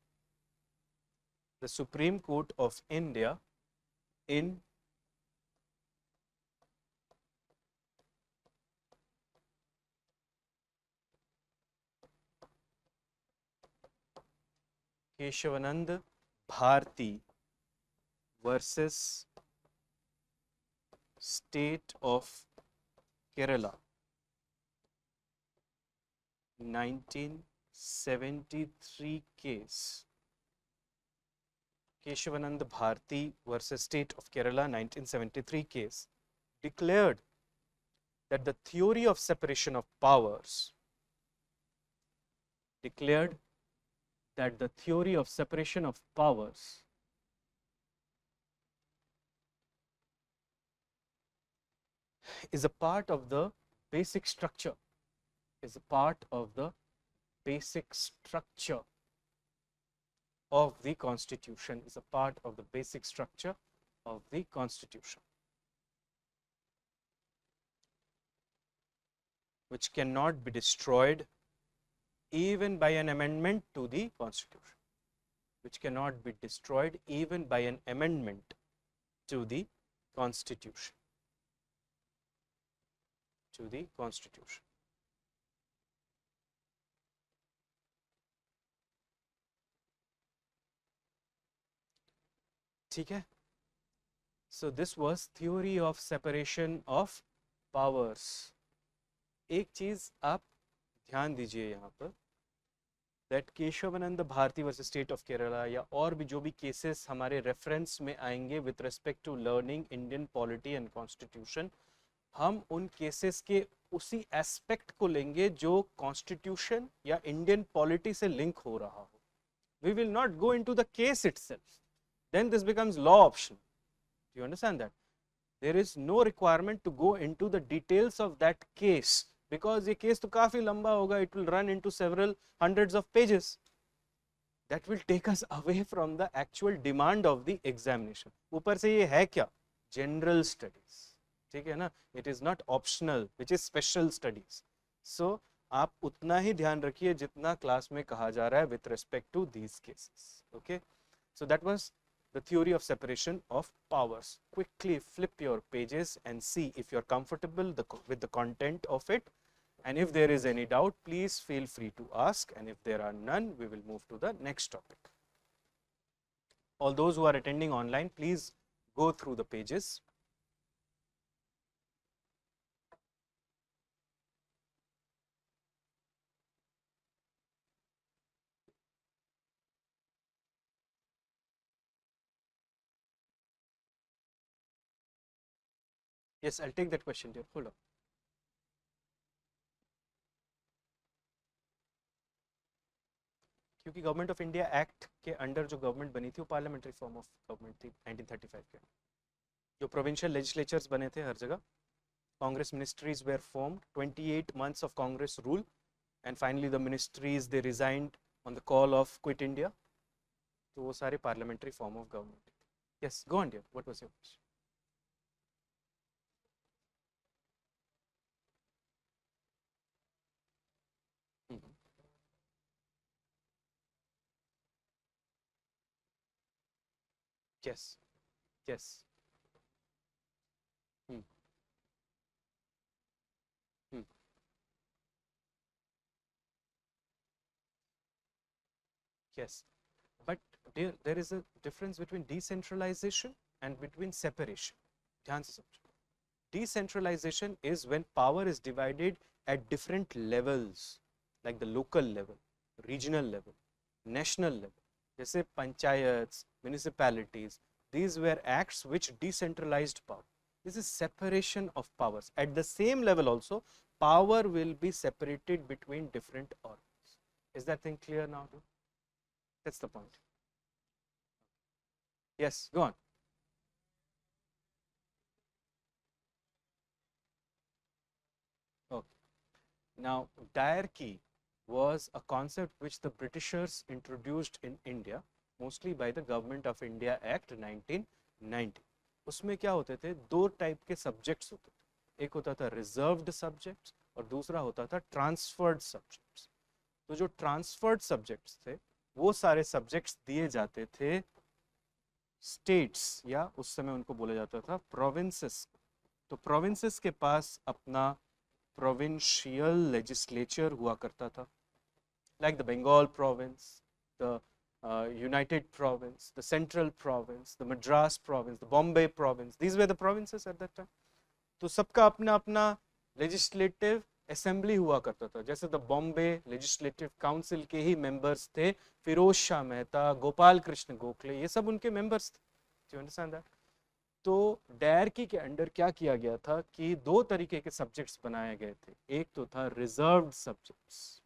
the Supreme Court of India in Keshavanand Bharti versus State of Kerala 1973 case. Keshavanand Bharti versus State of Kerala 1973 case declared that the theory of separation of powers is a part of the basic structure, of the Constitution, which cannot be destroyed even by an amendment to the Constitution, ठीक है. So this was theory of separation of powers. एक चीज आप ध्यान दीजिए यहाँ पर, that Keshavananda Bharati versus state of Kerala या और भी जो भी केसेस हमारे रेफरेंस में आएंगे with respect to learning Indian polity and constitution, हम उन केसेस के उसी एस्पेक्ट को लेंगे जो कॉन्स्टिट्यूशन या इंडियन पॉलिटी से लिंक हो रहा हो. We will not go into the case itself. Then this becomes law optional. Do you understand that? There is no requirement to go into the details of that case because ये case तो काफी लंबा होगा. It will run into several hundreds of pages. That will take us away from the actual demand of the examination. ऊपर से ये है क्या? General studies. ठीक है ना? It is not optional, which is special studies. So आप उतना ही ध्यान रखिए जितना क्लास में कहा जा रहा है with respect to these cases. Okay? So that was the theory of separation of powers. Quickly flip your pages and see if you are comfortable with the content of it, and if there is any doubt, please feel free to ask, and if there are none, we will move to the next topic. All those who are attending online, please go through the pages. Yes, I'll take that question, dear. Hold on. क्योंकि government of India act के under जो government बनी थी वो parliamentary form of government थी 1935 के. जो provincial legislatures बने थे हर जगह, Congress ministries were formed, 28 months of Congress rule, and finally the ministries they resigned on the call of quit India. तो वो सारे parliamentary form of government. Yes, go on dear, what was your question? yes, yes. Hmm. Hmm. Yes, but there is a difference between decentralization and between separation. ध्यान से समझो. Decentralization is when power is divided at different levels, like the local level, regional level, national level. जैसे panchayats, municipalities, these were acts which decentralized power. This is separation of powers. At the same level also, power will be separated between different organs. Is that thing clear now? That's the point. Yes, go on. Okay. Now, diarchy was a concept which the Britishers introduced in India, mostly by the Government of India Act 1990. उसमें क्या होते थे, दो type के subjects होते थे. एक होता था रिजर्व्ड सब्जेक्ट्स और दूसरा होता था ट्रांसफर्ड सब्जेक्ट्स. तो जो ट्रांसफर्ड सब्जेक्ट्स थे वो सारे सब्जेक्ट्स दिए जाते थे स्टेट्स, या उस समय उनको बोला जाता था प्रोविंसेस. तो प्रोविंसेस के पास अपना provincial legislature हुआ करता था, like the Bengal province, the United province, the Central province, the Madras province, the Bombay province. These were the provinces at that time. तो सबका अपना अपना legislative assembly हुआ करता था. जैसे the Bombay Legislative Council के ही members थे फिरोज शाह मेहता, गोपाल कृष्ण गोखले, ये सब उनके members थे. Do you understand that? तो डायरकी के अंडर क्या किया गया था कि दो तरीके के सब्जेक्ट्स बनाए गए थे. एक तो था रिजर्व्ड सब्जेक्ट्स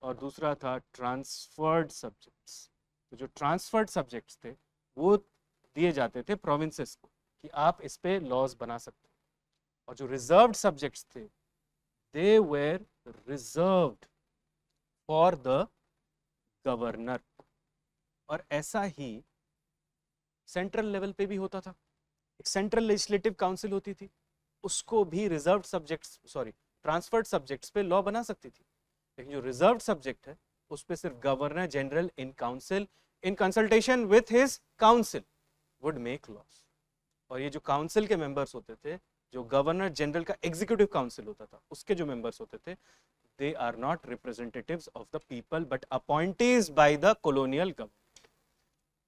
और दूसरा था ट्रांसफर्ड सब्जेक्ट्स. तो जो ट्रांसफर्ड सब्जेक्ट्स थे वो दिए जाते थे प्रोविंसेस को कि आप इस पे लॉज बना सकते हो, और जो रिजर्व्ड सब्जेक्ट्स थे they were reserved for the governor. और ऐसा ही सेंट्रल लेवल पे भी होता था. एक सेंट्रल लेजिस्लेटिव काउंसिल होती थी, उसको भी reserved subjects, sorry transferred subjects पे लॉ बना सकती थी. लेकिन जो रिजर्व्ड सब्जेक्ट है उस पे सिर्फ governor general in council in consultation with his council would make laws. और ये जो काउंसिल के मेंबर्स होते थे, जो गवर्नर जनरल का एग्जीक्यूटिव काउंसिल होता था, उसके जो मेंबर्स होते थे, they are not representatives of the people but appointees by the colonial government.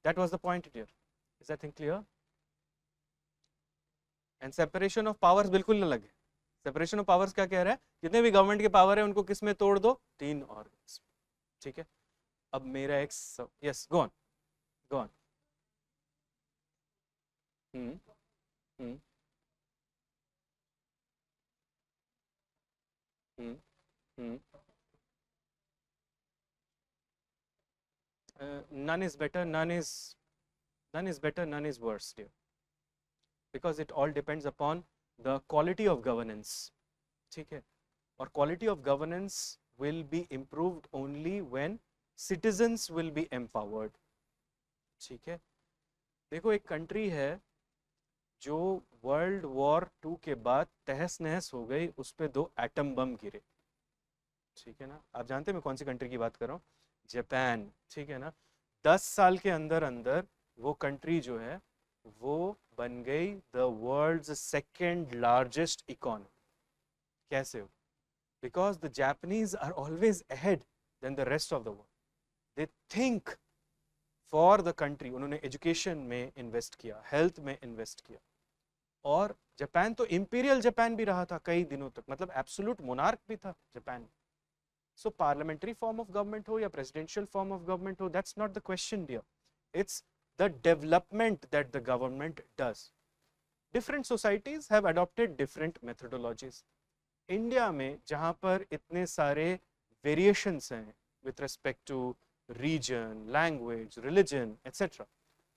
That was the point here. Is that thing clear? And separation of powers बिल्कुल न लगे. Separation of powers क्या कह रहा है, जितने भी गवर्नमेंट के पावर है उनको किस में तोड़ दो, तीन ऑर्गन्स. ठीक है. अब मेरा एक yes go on go on. Hmm hmm hmm none is better, none is better, none is worse, dear, because it all depends upon the quality of governance. ठीक है. और quality of governance will be improved only when citizens will be empowered. ठीक है. देखो एक country है जो world war 2 के बाद तहस नहस हो गई, उस पे 2 एटम बम गिरे. ठीक है ना. आप जानते हैं मैं कौन सी कंट्री की बात कर रहा हूँ, जापान. ठीक है ना. 10 साल के अंदर अंदर वो कंट्री जो है वो बन गई the world's second largest economy. कैसे हो? Because the Japanese are always ahead then the rest of the world. They think for the country. उन्होंने एजुकेशन में इन्वेस्ट किया, हेल्थ में इन्वेस्ट किया. और जापान तो इंपीरियल जापान भी रहा था कई दिनों तक, मतलब एब्सोल्यूट मोनार्क भी था Japan. So parliamentary form of government हो या presidential form of government हो, that's not the question dear. It's the development that the government does. Different societies have adopted different methodologies. India में जहाँ पर इतने सारे variations हैं with respect to region, language, religion, etc.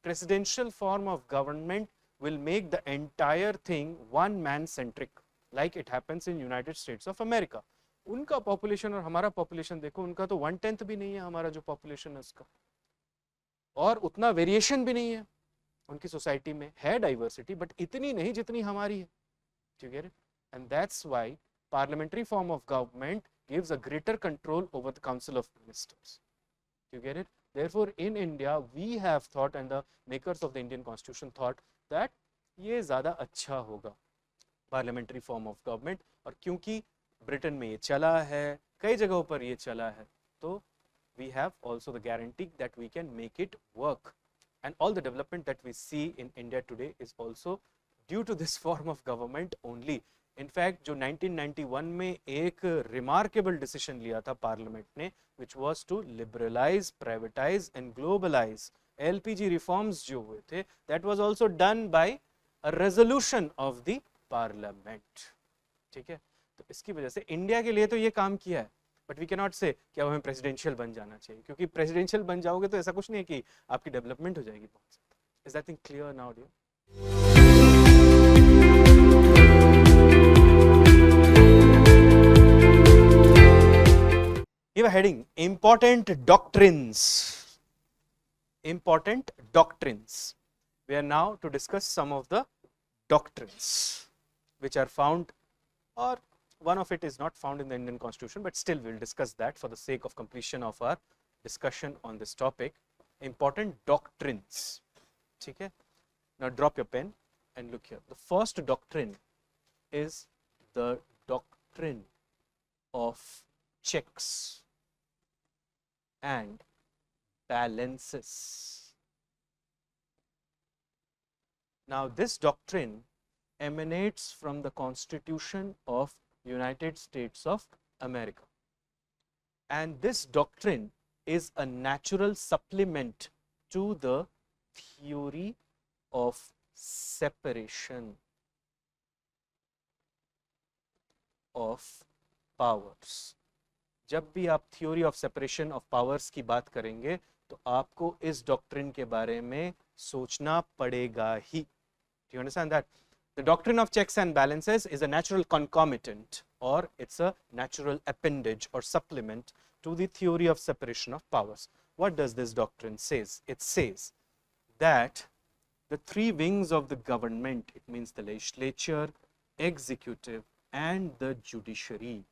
Presidential form of government will make the entire thing one man centric, like it happens in United States of America. उनका population और हमारा population देखो, उनका तो 1/10 भी नहीं है हमारा जो पॉपुलेशन है उसका, और उतना वेरिएशन भी नहीं है उनकी सोसाइटी में. है डाइवर्सिटी बट इतनी नहीं जितनी हमारी है. Do you get it? And that's why parliamentary form of government gives a greater control over the council of ministers. Do you get it? Therefore in India we have thought, and the makers of the Indian Constitution thought that ये ज़्यादा अच्छा होगा parliamentary form of government, और क्योंकि Britain में ये चला है, कई जगहों पर ये चला है, तो we have also the guarantee that we can make it work, and all the development that we see in India today is also due to this form of government only. In fact जो 1991 में एक remarkable decision लिया था parliament ने, which was to liberalize, privatize and globalize, LPG reforms जो हुए थे, that was also done by a resolution of the parliament. ठीक है, तो इसकी वजह से इंडिया के लिए तो ये काम किया है, बट वी कैन नॉट से कि अब हमें प्रेसिडेंशियल बन जाना चाहिए, क्योंकि प्रेसिडेंशियल बन जाओगे तो ऐसा कुछ नहीं है कि आपकी डेवलपमेंट हो जाएगी बहुत ज़्यादा. Is that thing clear now dear? Give a heading, important doctrines. Important doctrines. We are now to discuss some of the doctrines which are found, or one of it is not found in the Indian Constitution, but still we will discuss that for the sake of completion of our discussion on this topic. Important doctrines. Okay? Now drop your pen and look here. The first doctrine is the doctrine of checks and balances. Now this doctrine emanates from the Constitution of United States of America, and this doctrine is a natural supplement to the theory of separation of powers. जब भी आप theory of separation of powers की बात करेंगे तो आपको इस doctrine के बारे में सोचना पड़ेगा ही. Do you understand that? The doctrine of checks and balances is a natural concomitant, or it's a natural appendage or supplement to the theory of separation of powers. What does this doctrine says? It says that the three wings of the government, it means the legislature, executive and the judiciary,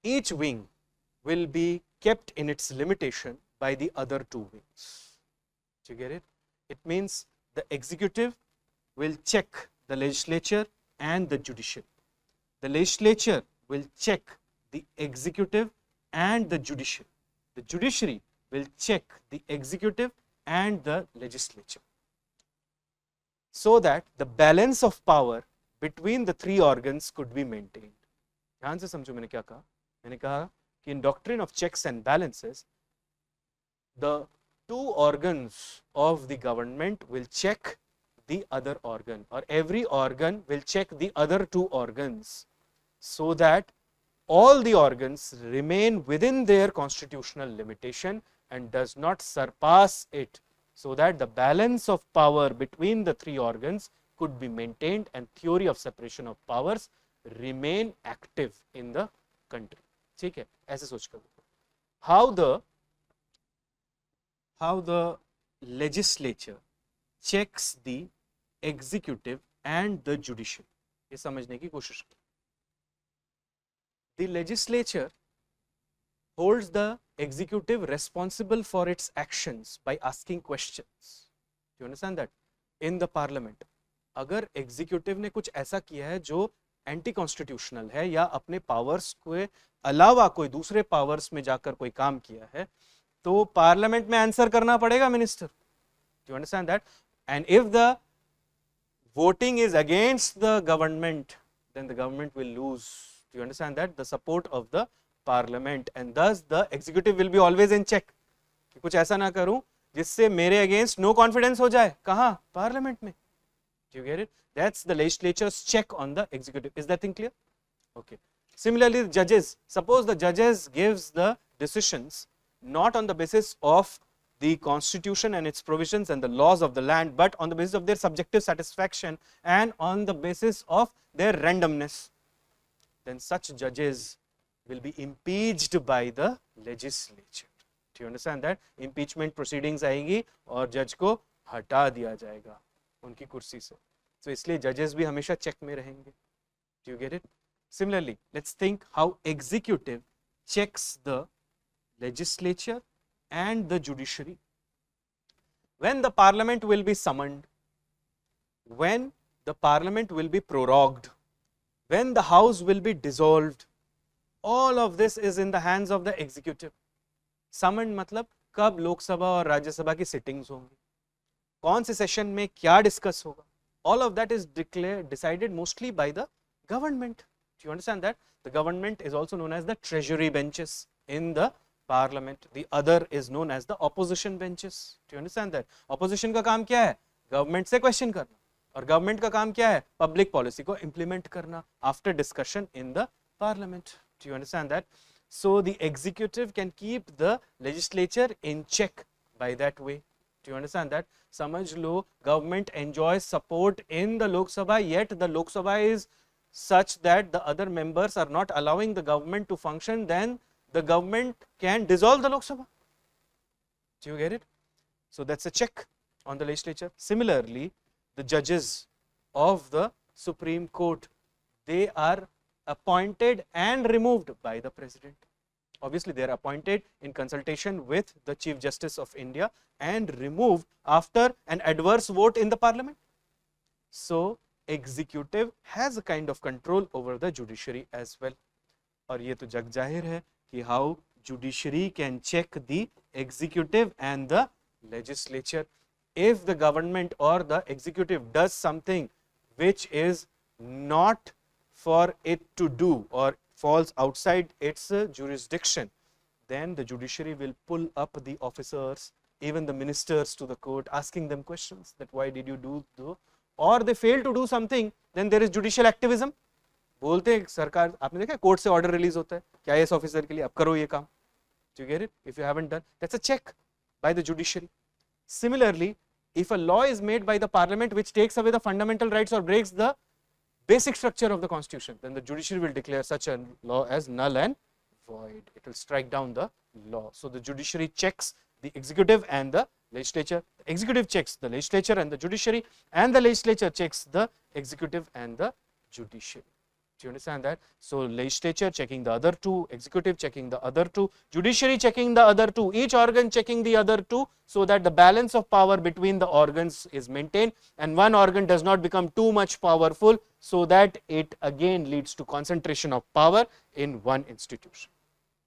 each wing will be kept in its limitation by the other two wings. Do you get it? It means the executive will check the legislature and the judiciary. The legislature will check the executive and the judiciary. The judiciary will check the executive and the legislature, so that the balance of power between the three organs could be maintained. ध्यान से समझो मैंने क्या कहा. मैंने कहा कि in doctrine of checks and balances, the two organs of the government will check the other organ, or every organ will check the other two organs, so that all the organs remain within their constitutional limitation and does not surpass it, so that the balance of power between the three organs could be maintained and theory of separation of powers remain active in the country. ठीक है, ऐसे सोच कर how the legislature checks the executive and the judiciary, ये समझने की कोशिश करें. The legislature holds the executive responsible for its actions by asking questions. Do you understand that? In the parliament, अगर executive ने कुछ ऐसा किया है जो एंटी कॉन्स्टिट्यूशनल है, या अपने पावर्स के अलावा कोई दूसरे पावर्स में जाकर कोई काम किया है, तो पार्लियामेंट में आंसर करना पड़ेगा minister. Do you understand that? And if the voting is against the government, then the government will lose. Do you understand that? The support of the parliament, and thus the executive will be always in check, कि कुछ ऐसा ना करूं जिससे मेरे against no confidence हो जाए. कहां? पार्लियामेंट में. Do you get it? That's the legislature's check on the executive. Is that thing clear? Okay. Similarly, the judges. Suppose the judges gives the decisions not on the basis of the constitution and its provisions and the laws of the land, but on the basis of their subjective satisfaction and on the basis of their randomness, then such judges will be impeached by the legislature. Do you understand that? Impeachment proceedings आएंगी और जज को हटा दिया जाएगा उनकी कुर्सी से. तो इसलिए जजेस भी हमेशा चेक में रहेंगे. Do you get it? Similarly, let's think how executive checks the legislature and the judiciary. When the parliament will be summoned, when the parliament will be prorogued, when the house will be dissolved, all of this is in the hands of the executive. Summoned मतलब कब लोकसभा और राज्यसभा की sittings होंगी, कौन से session में क्या discuss होगा, all of that is decided mostly by the government. Do you understand that? The government is also known as the treasury benches in the parliament. The other is known as the opposition benches. Do you understand that? Opposition का काम क्या है? Government से question करना, और government का काम क्या है? Public policy को implement करना after discussion in the parliament. Do you understand that? So the executive can keep the legislature in check by that way. Do you understand that? समझ लो, government enjoys support in the Lok Sabha, yet the Lok Sabha is such that the other members are not allowing the government to function, then the government can dissolve the Lok Sabha. Do you get it? So that's a check on the legislature. Similarly, the judges of the Supreme Court, they are appointed and removed by the president. Obviously, they are appointed in consultation with the Chief Justice of India and removed after an adverse vote in the parliament. So, executive has a kind of control over the judiciary as well. और ये तो जग जाहिर है कि how judiciary can check the executive and the legislature. If the government or the executive does something which is not for it to do or falls outside its jurisdiction, then the judiciary will pull up the officers, even the ministers, to the court, asking them questions that why did you do so, or they fail to do something, then there is judicial activism. बोलते हैं सरकार, आपने देखा court से order release होता है कि IAS officer के लिए आप करो ये काम. Do you get it? If you haven't done, that's a check by the judiciary. Similarly, if a law is made by the parliament which takes away the fundamental rights or breaks the basic structure of the constitution, then the judiciary will declare such a law as null and void. It will strike down the law. So the judiciary checks the executive and the legislature. The executive checks the legislature and the judiciary, and the legislature checks the executive and the judiciary. Do you understand that? So legislature checking the other two, executive checking the other two, judiciary checking the other two, each organ checking the other two, so that the balance of power between the organs is maintained and one organ does not become too much powerful, so that it again leads to concentration of power in one institution.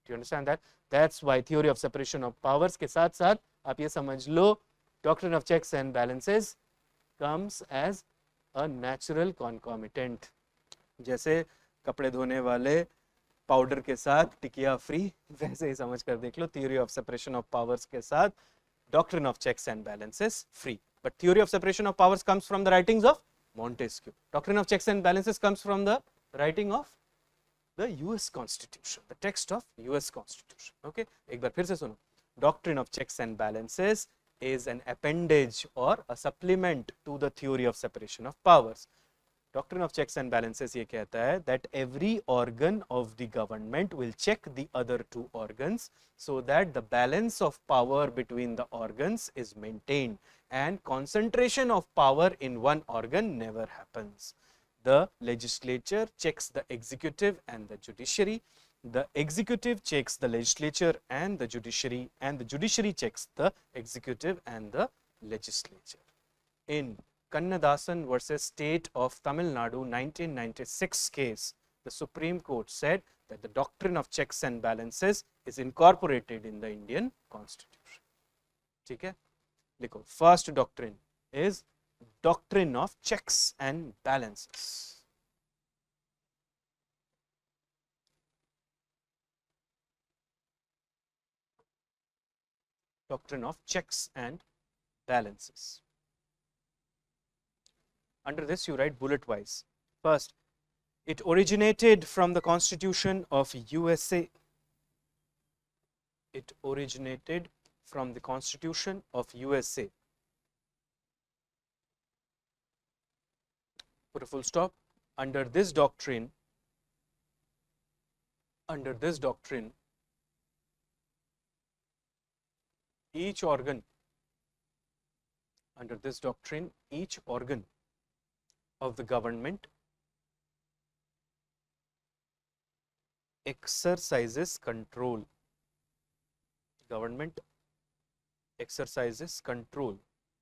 Do you understand that? That's why theory of separation of powers के साथ साथ आप ये समझ लो, doctrine of checks and balances comes as a natural concomitant. जैसे कपड़े धोने वाले पाउडर के साथ टिकिया फ्री, वैसे ही समझ कर देख लो theory of separation of powers के साथ doctrine of checks and balances free. But theory of separation of powers comes from the writings of Montesquieu. Doctrine of checks and balances comes from the writing of the US Constitution, the text of US Constitution. Okay, एक बार फिर से सुनो. Doctrine of checks and balances is an appendage or a supplement to the theory of separation of powers. Doctrine of checks and balances ये कहता है that every organ of the government will check the other two organs so that the balance of power between the organs is maintained and concentration of power in one organ never happens. The legislature checks the executive and the judiciary, the executive checks the legislature and the judiciary checks the executive and the legislature. In Kannadasan versus State of Tamil Nadu 1996 case, the Supreme Court said that the doctrine of checks and balances is incorporated in the Indian Constitution. ठीक है, लिखो. First doctrine is doctrine of checks and balances. Doctrine of checks and balances. Under this you write bullet wise. First, it originated from the Constitution of USA. It originated from the Constitution of USA. Put a full stop. Under this doctrine, each organ of the government exercises control government exercises control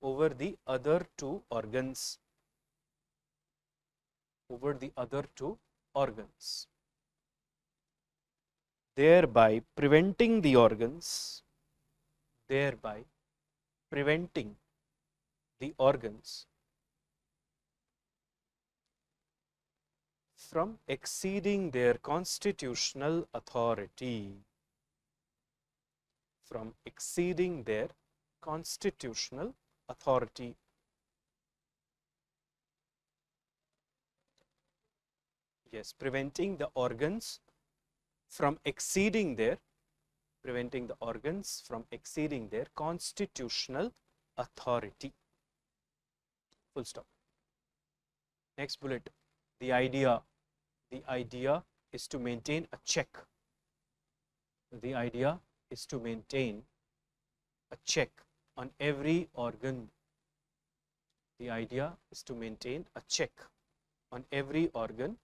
over the other two organs, thereby preventing the organs from exceeding their constitutional authority. Yes, preventing the organs from exceeding their constitutional authority. Full stop. Next bullet, the idea is to maintain a check. The idea is to maintain a check on every organ. The idea is to maintain a check on every organ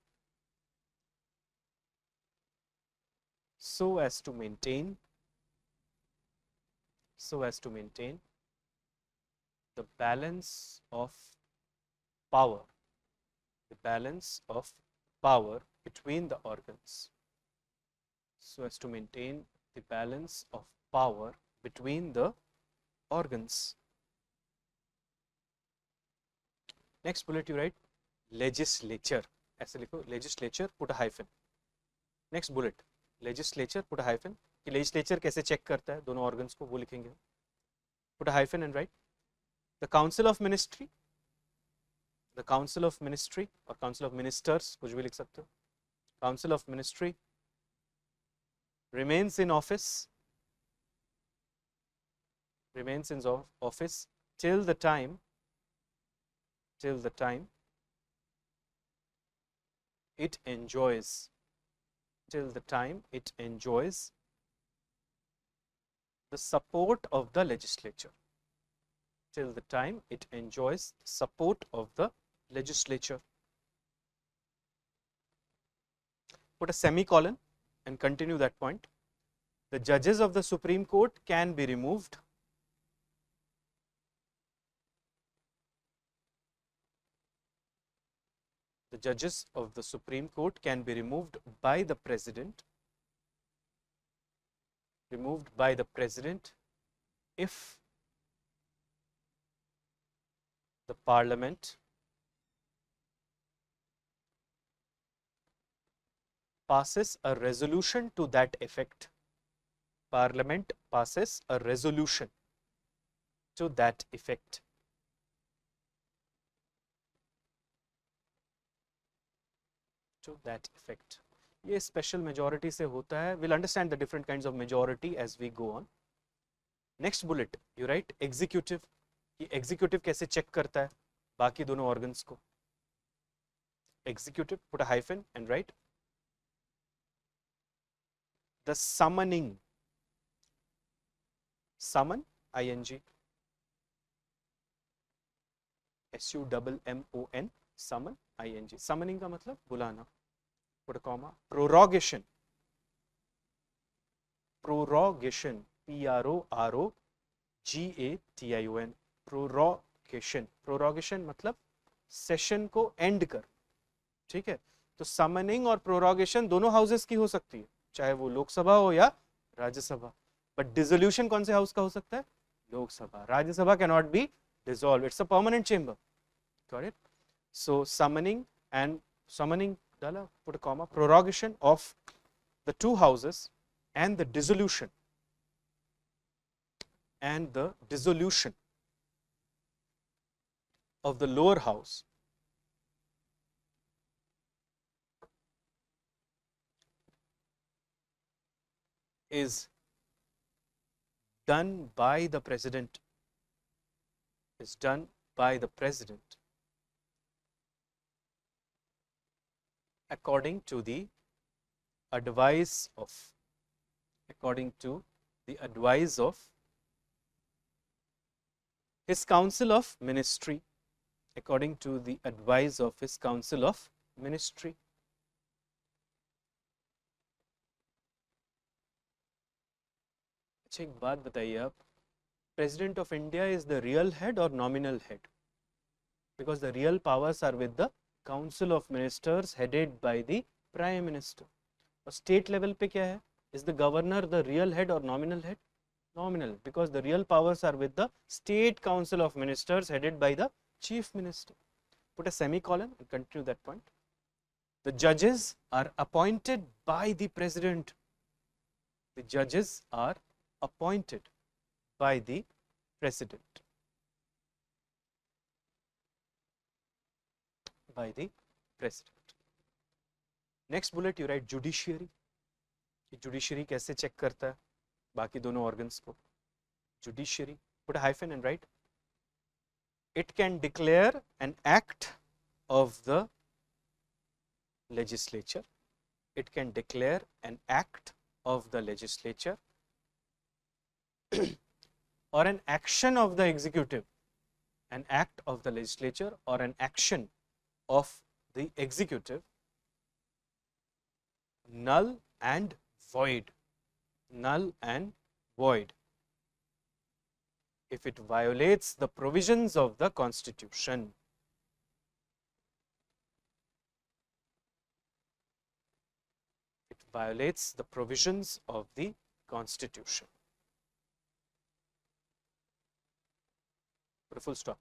so as to maintain the balance of power, between the organs. So as to maintain the balance of power between the organs. Next bullet you write legislature. ऐसे लिखो legislature, put a hyphen. Next bullet legislature, put a hyphen. कि legislature कैसे check करता है दोनों organs को, वो लिखेंगे. Put a hyphen and write the council of ministry or council of ministers, कुछ भी लिख सकते हो. Council of ministry remains in office till the time it enjoys the support of the legislature. Put a semicolon and continue that point. The judges of the Supreme Court can be removed by the president if the parliament passes a resolution to that effect. Parliament passes a resolution to that effect. ये special majority से होता है. We'll understand the different kinds of majority as we go on. Next bullet you write executive. ये executive कैसे check करता है बाकी दोनों organs को. Executive, put a hyphen and write the summoning. Summon, ing, SUMMON, summon, ing. Summoning का मतलब बुलाना. Put a comma. Prorogation, PROROGATION, prorogation मतलब सेशन को एंड कर. ठीक है, तो समनिंग और प्रोरोगेशन दोनों हाउसेस की हो सकती है, चाहे वो लोकसभा हो या राज्यसभा. बट डिसोल्यूशन कौन से हाउस का हो सकता है? Lok Sabha. Rajya Sabha can not be dissolve, it's a permanent chamber. Got it? So summoning डाला, put a comma, prorogation of the two houses and the dissolution of the lower house is done by the president, according to the advice of his council of ministry, अच्छा एक बात बताइए आप, President of India is the real head or nominal head? Because the real powers are with the Council of Ministers headed by the Prime Minister. और state level पे क्या है? Is the governor the real head or nominal head? Nominal, because the real powers are with the State Council of Ministers headed by the Chief Minister. Put a semicolon and continue that point. The judges are appointed by the President. The judges are appointed by the President. By the President. Next bullet you write judiciary. Judiciary कैसे check करता है बाकी दोनों organs को? Judiciary, put a hyphen and write, it can declare an act of the legislature. It can declare an act of the legislature or an action of the executive, an act of the legislature or an action of the executive null and void, null and void if it violates the provisions of the Constitution. It violates the provisions of the Constitution. Put a full stop.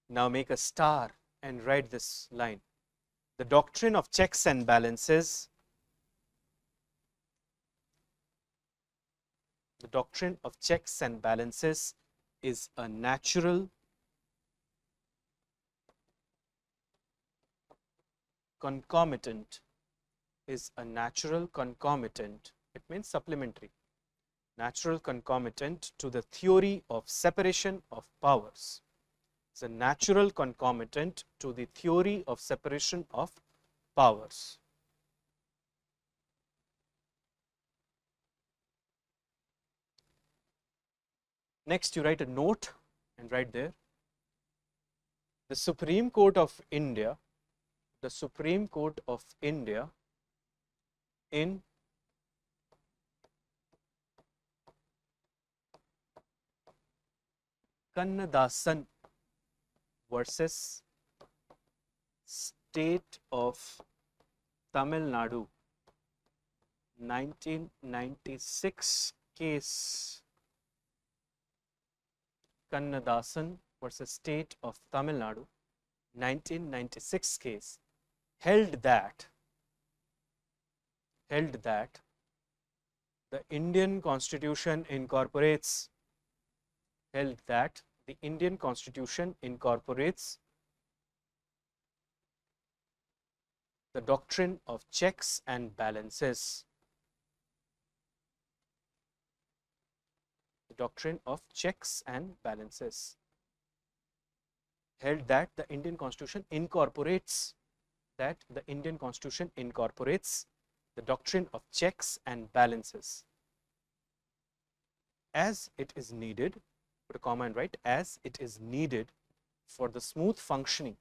Now make a star and write this line. The doctrine of checks and balances, the doctrine of checks and balances is a natural concomitant, is a natural concomitant, it means supplementary, natural concomitant to the theory of separation of powers. It's a natural concomitant to the theory of separation of powers. Next, you write a note and write there, the Supreme Court of India, the Supreme Court of India in Kannadasan versus State of Tamil Nadu, 1996 case. Kannadasan versus State of Tamil Nadu, 1996 case, held that the Indian Constitution incorporates, held that the Indian Constitution incorporates the doctrine of checks and balances. The doctrine of checks and balances. Held that the Indian Constitution incorporates, that the Indian Constitution incorporates the doctrine of checks and balances as it is needed, put a comma and write, as it is needed for the smooth functioning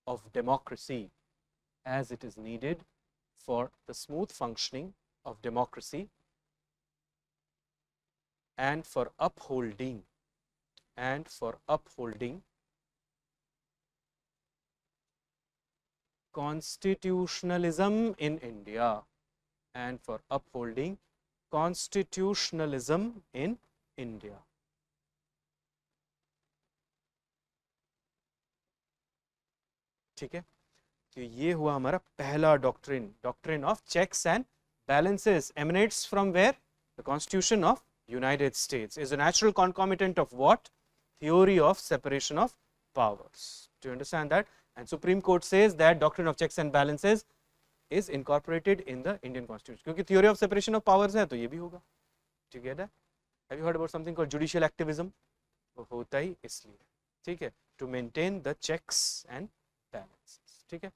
of democracy, as it is needed for the smooth functioning of democracy and for upholding constitutionalism in India, and for upholding constitutionalism in India. ठीक है, तो ये हुआ हमारा पहला doctrine, doctrine of checks and balances, emanates from where? The Constitution of United States, is a natural concomitant of what? Theory of separation of powers. Do you understand that? And Supreme Court says that doctrine of checks and balances is incorporated in the Indian Constitution. क्योंकि theory of separation of powers है तो ये भी होगा. Together, have you heard about something called judicial activism? वो होता ही इसलिए, ठीक है, to maintain the checks and balances. ठीक है.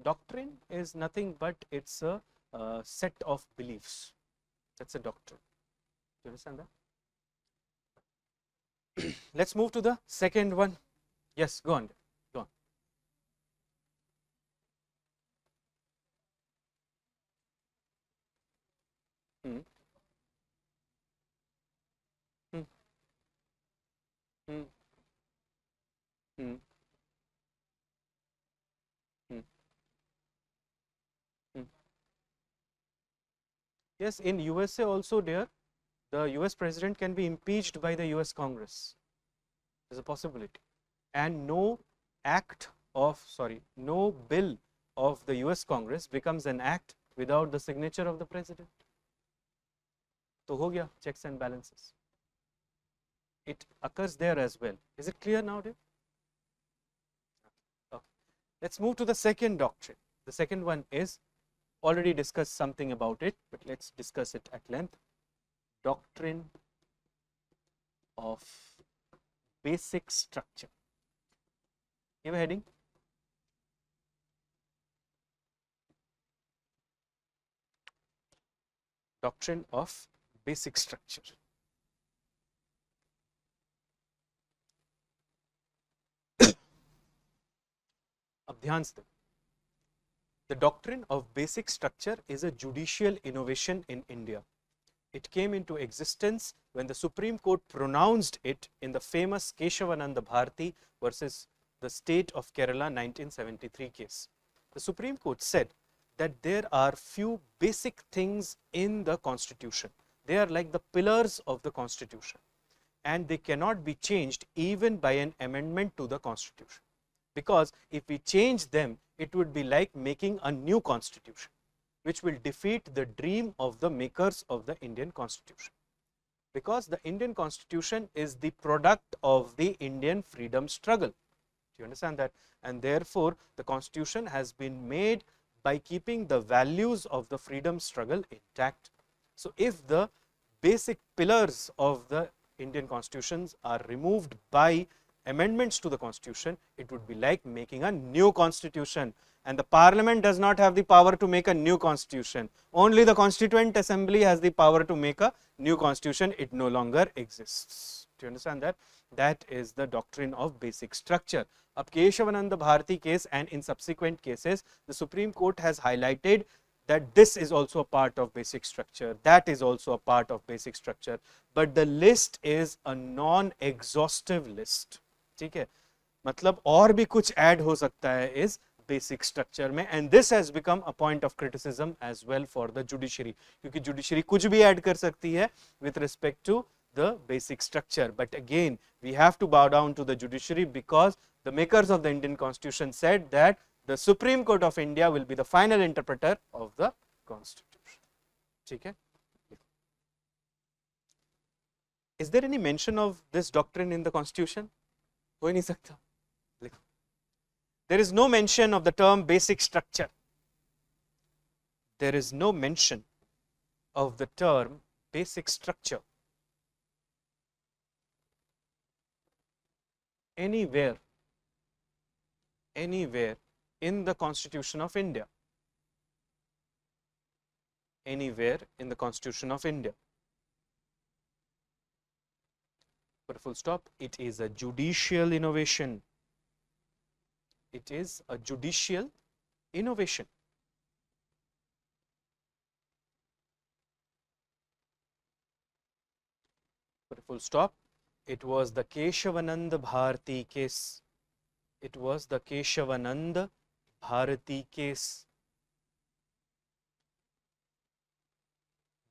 Doctrine is nothing but it's a set of beliefs. That's a doctrine. Do you understand that? Let's move to the second one. Yes, go on. Go on. Hmm. Hmm. Hmm. Yes, in USA also, dear, the US president can be impeached by the US Congress. There's a possibility. And no no bill of the US Congress becomes an act without the signature of the president. So ho gaya, checks and balances. It occurs there as well. Is it clear now, dear? Okay. Let's move to the second doctrine. The second one is, already discussed something about it, but let's discuss it at length. Doctrine of basic structure. Give a heading. Doctrine of basic structure. अब ध्यान से The doctrine of basic structure is a judicial innovation in India. It came into existence when the Supreme Court pronounced it in the famous Keshavananda Bharati versus the state of Kerala 1973 case. The Supreme Court said that there are few basic things in the Constitution. They are like the pillars of the Constitution, and they cannot be changed even by an amendment to the Constitution. Because if we change them, it would be like making a new Constitution, which will defeat the dream of the makers of the Indian Constitution. Because the Indian Constitution is the product of the Indian freedom struggle. Do you understand that? And therefore, the Constitution has been made by keeping the values of the freedom struggle intact. So, if the basic pillars of the Indian Constitutions are removed by amendments to the Constitution, it would be like making a new Constitution, and the Parliament does not have the power to make a new Constitution. Only the Constituent Assembly has the power to make a new Constitution. It no longer exists. Do you understand that? That is the doctrine of basic structure. Ab Keshavananda Bharati case and in subsequent cases, the Supreme Court has highlighted that this is also a part of basic structure, that is also a part of basic structure, but the list is a non-exhaustive list. ठीक है, मतलब और भी कुछ add हो सकता है इस बेसिक स्ट्रक्चर में, and this has become a point of criticism as well for the judiciary, क्योंकि जुडिशरी कुछ भी ऐड कर सकती है with respect to the basic structure. But again we have to bow down to the judiciary because the makers of the Indian constitution said that the Supreme Court of India will be the final interpreter of the Constitution. ठीक है? Is there any mention of this doctrine in the Constitution? हो ही नहीं सकता. There is no mention of the term basic structure. There is no mention of the term basic structure anywhere in the Constitution of India. Anywhere in the Constitution of India. Put a full stop. It is a judicial innovation. It is a judicial innovation. Put a full stop. It was the Keshavananda Bharati case. It was the Keshavananda Bharati case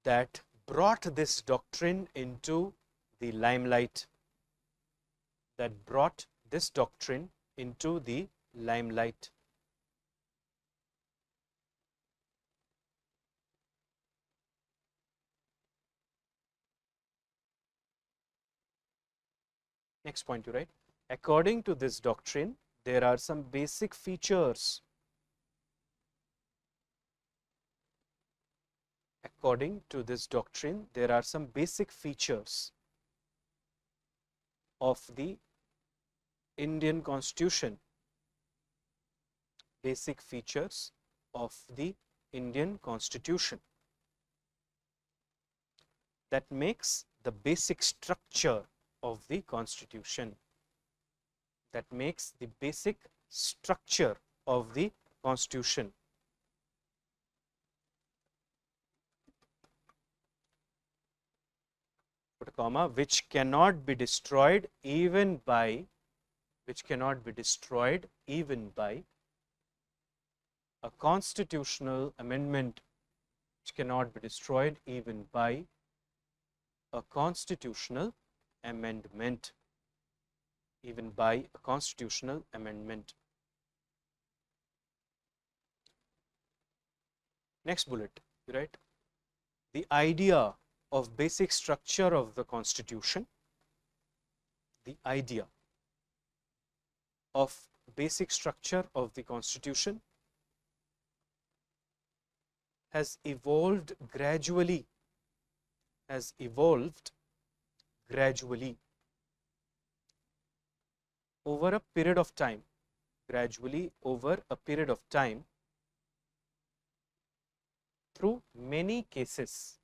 that brought this doctrine into the limelight. That brought this doctrine into the limelight. Next point, you write. According to this doctrine, there are some basic features. According to this doctrine, there are some basic features of the Indian Constitution. Basic features of the Indian Constitution that makes the basic structure of the Constitution. That makes the basic structure of the Constitution. Put a comma, which cannot be destroyed even by which cannot be destroyed even by a constitutional amendment, which cannot be destroyed even by a constitutional amendment, even by a constitutional amendment. Next bullet, you write the idea of basic structure of the Constitution, the idea of basic structure of the Constitution has evolved gradually, over a period of time, through many cases,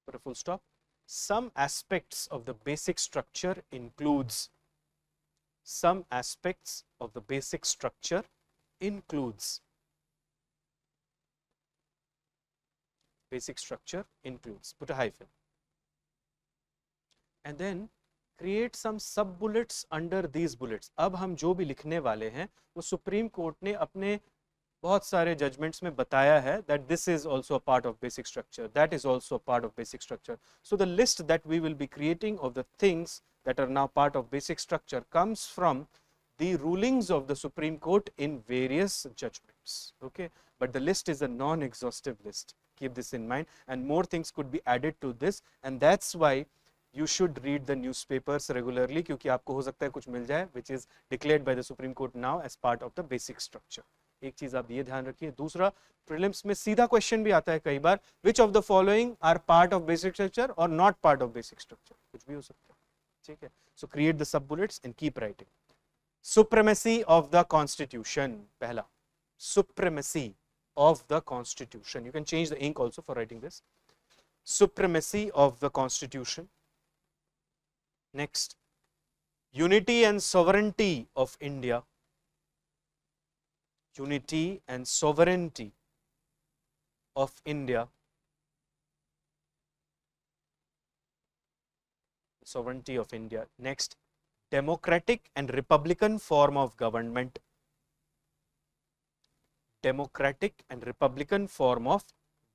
Put a full stop. Some aspects of the basic structure includes, put a hyphen, and then create some sub bullets under these bullets. अब हम जो भी लिखने वाले हैं वो supreme court ने अपने बहुत सारे जजमेंट्स में बताया है that this is also a part of basic structure, that is also a part of basic structure. So the list that we will be creating of the things that are now part of basic structure comes from the rulings of the Supreme Court in various judgments. Okay, but the list is a non-exhaustive list. Keep this in mind, and more things could be added to this, and that's why you should read the newspapers regularly, क्योंकि आपको हो सकता है कुछ मिल जाए which is declared by the Supreme Court now as part of the basic structure. एक चीज आप ये ध्यान रखिए. दूसरा, प्रीलिम्स में सीधा क्वेश्चन भी आता है कई बार, which of the following are part of basic structure or not part of basic structure, कुछ भी हो सकता है. ठीक है, so create the sub bullets and keep writing. Supremacy of the Constitution, पहला, supremacy of the Constitution. You can change the ink also for writing this. Supremacy of the Constitution. Next, unity and sovereignty of India. Unity and sovereignty of India. Sovereignty of India. Next, democratic and republican form of government. Democratic and republican form of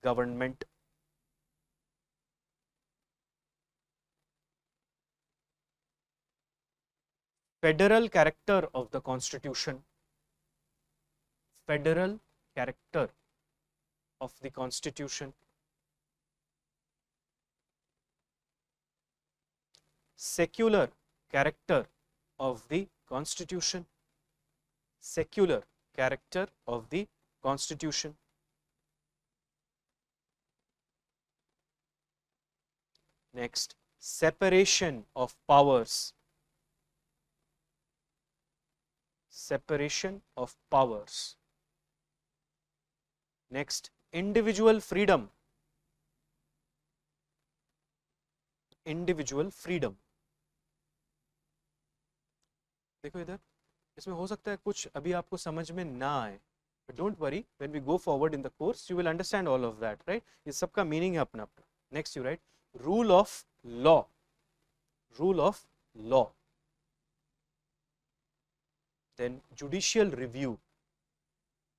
government. Federal character of the Constitution. Federal character of the Constitution. Secular character of the Constitution. Secular character of the Constitution. Next, separation of powers. Separation of powers. Next, individual freedom. Individual freedom. देखो इधर, इसमें हो सकता है कुछ अभी आपको समझ में ना आए, but don't worry, when we go forward in the course you will understand all of that, right? ये सबका meaning है अपना अपना. Next you write rule of law. Rule of law. Then judicial review.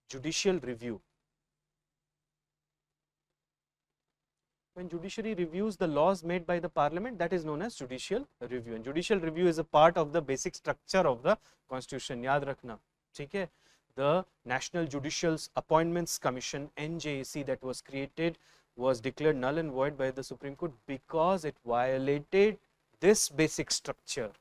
Judicial review. When judiciary reviews the laws made by the parliament, that is known as judicial review, and judicial review is a part of the basic structure of the Constitution. याद रखना, ठीक है? The National Judicial Appointments Commission (NJAC) that was created was declared null and void by the Supreme Court because it violated this basic structure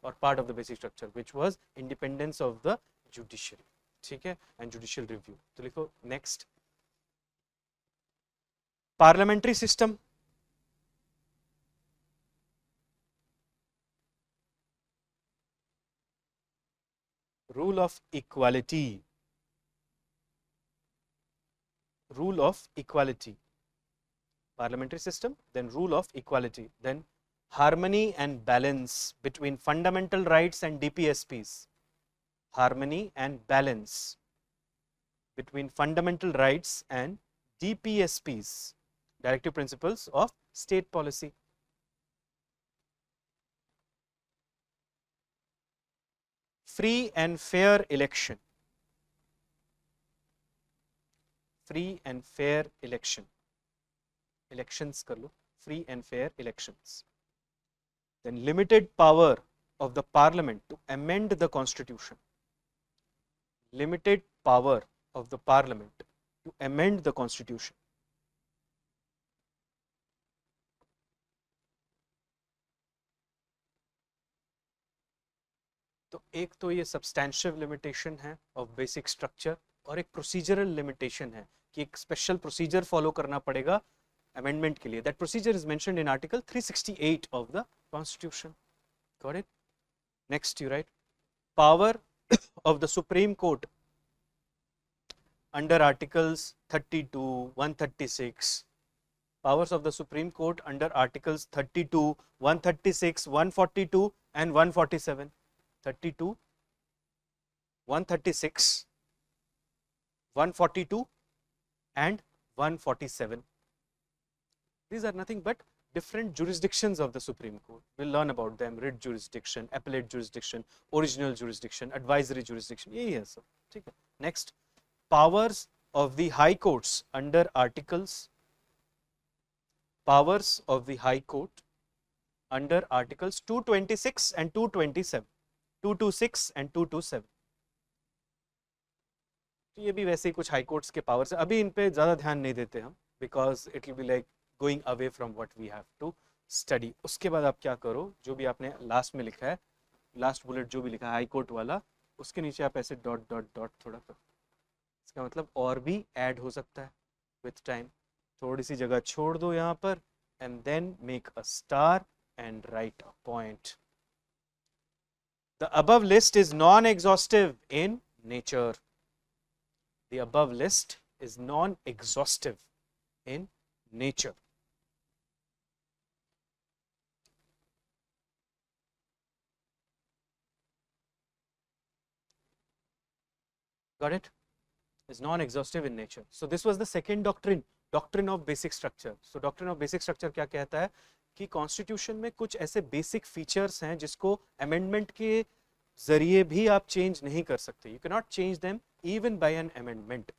or part of the basic structure, which was independence of the judiciary. ठीक है? And judicial review. तो लिखो next. Parliamentary system. Rule of equality. Rule of equality. Parliamentary system, then rule of equality, then harmony and balance between fundamental rights and DPSPs. Harmony and balance between fundamental rights and DPSPs. Directive principles of state policy. Free and fair election. Free and fair election. Elections कर लो. Free and fair elections. Then limited power of the parliament to amend the constitution. Limited power of the parliament to amend the constitution. तो एक तो ये substantial limitation है of basic structure और एक procedural limitation है कि एक स्पेशल प्रोसीजर फॉलो करना पड़ेगा अमेंडमेंट के लिए. That procedure is mentioned in article 368 of the constitution. Got it? Next you right power of the Supreme court under articles 32, 136, powers of the Supreme Court under articles 32, 136, 142 and 147. 32, 136, 142 and 147. These are nothing but different jurisdictions of the Supreme Court. We'll learn about them. Writ jurisdiction, appellate jurisdiction, original jurisdiction, advisory jurisdiction. यही है सब. ठीक है. Next, powers of the high courts under articles. Powers of the high court under articles 226 and 227. 226 and 227. तो ये भी वैसे ही कुछ हाई कोर्ट्स के पावर्स है. अभी इन पे ज़्यादा ध्यान नहीं देते हम because it will be like going away from what we have to study. उसके बाद आप क्या करो, जो भी आपने लास्ट में लिखा है, लास्ट बुलेट जो भी लिखा है हाई कोर्ट वाला, उसके नीचे आप ऐसे डॉट डॉट डॉट थोड़ा करो. इसका मतलब और भी ऐड हो सकता है विथ टाइम. थोड़ी सी जगह छोड़ दो यहाँ पर and then make a star and write a point. The above list is non-exhaustive in nature. The above list is non-exhaustive in nature. Got it? Is non-exhaustive in nature. So this was the second doctrine, doctrine of basic structure. So doctrine of basic structure क्या कहता है कि constitution में कुछ ऐसे basic features हैं जिसको amendment के जरिए भी आप चेंज नहीं कर सकते. You can not change them even bye an amendment.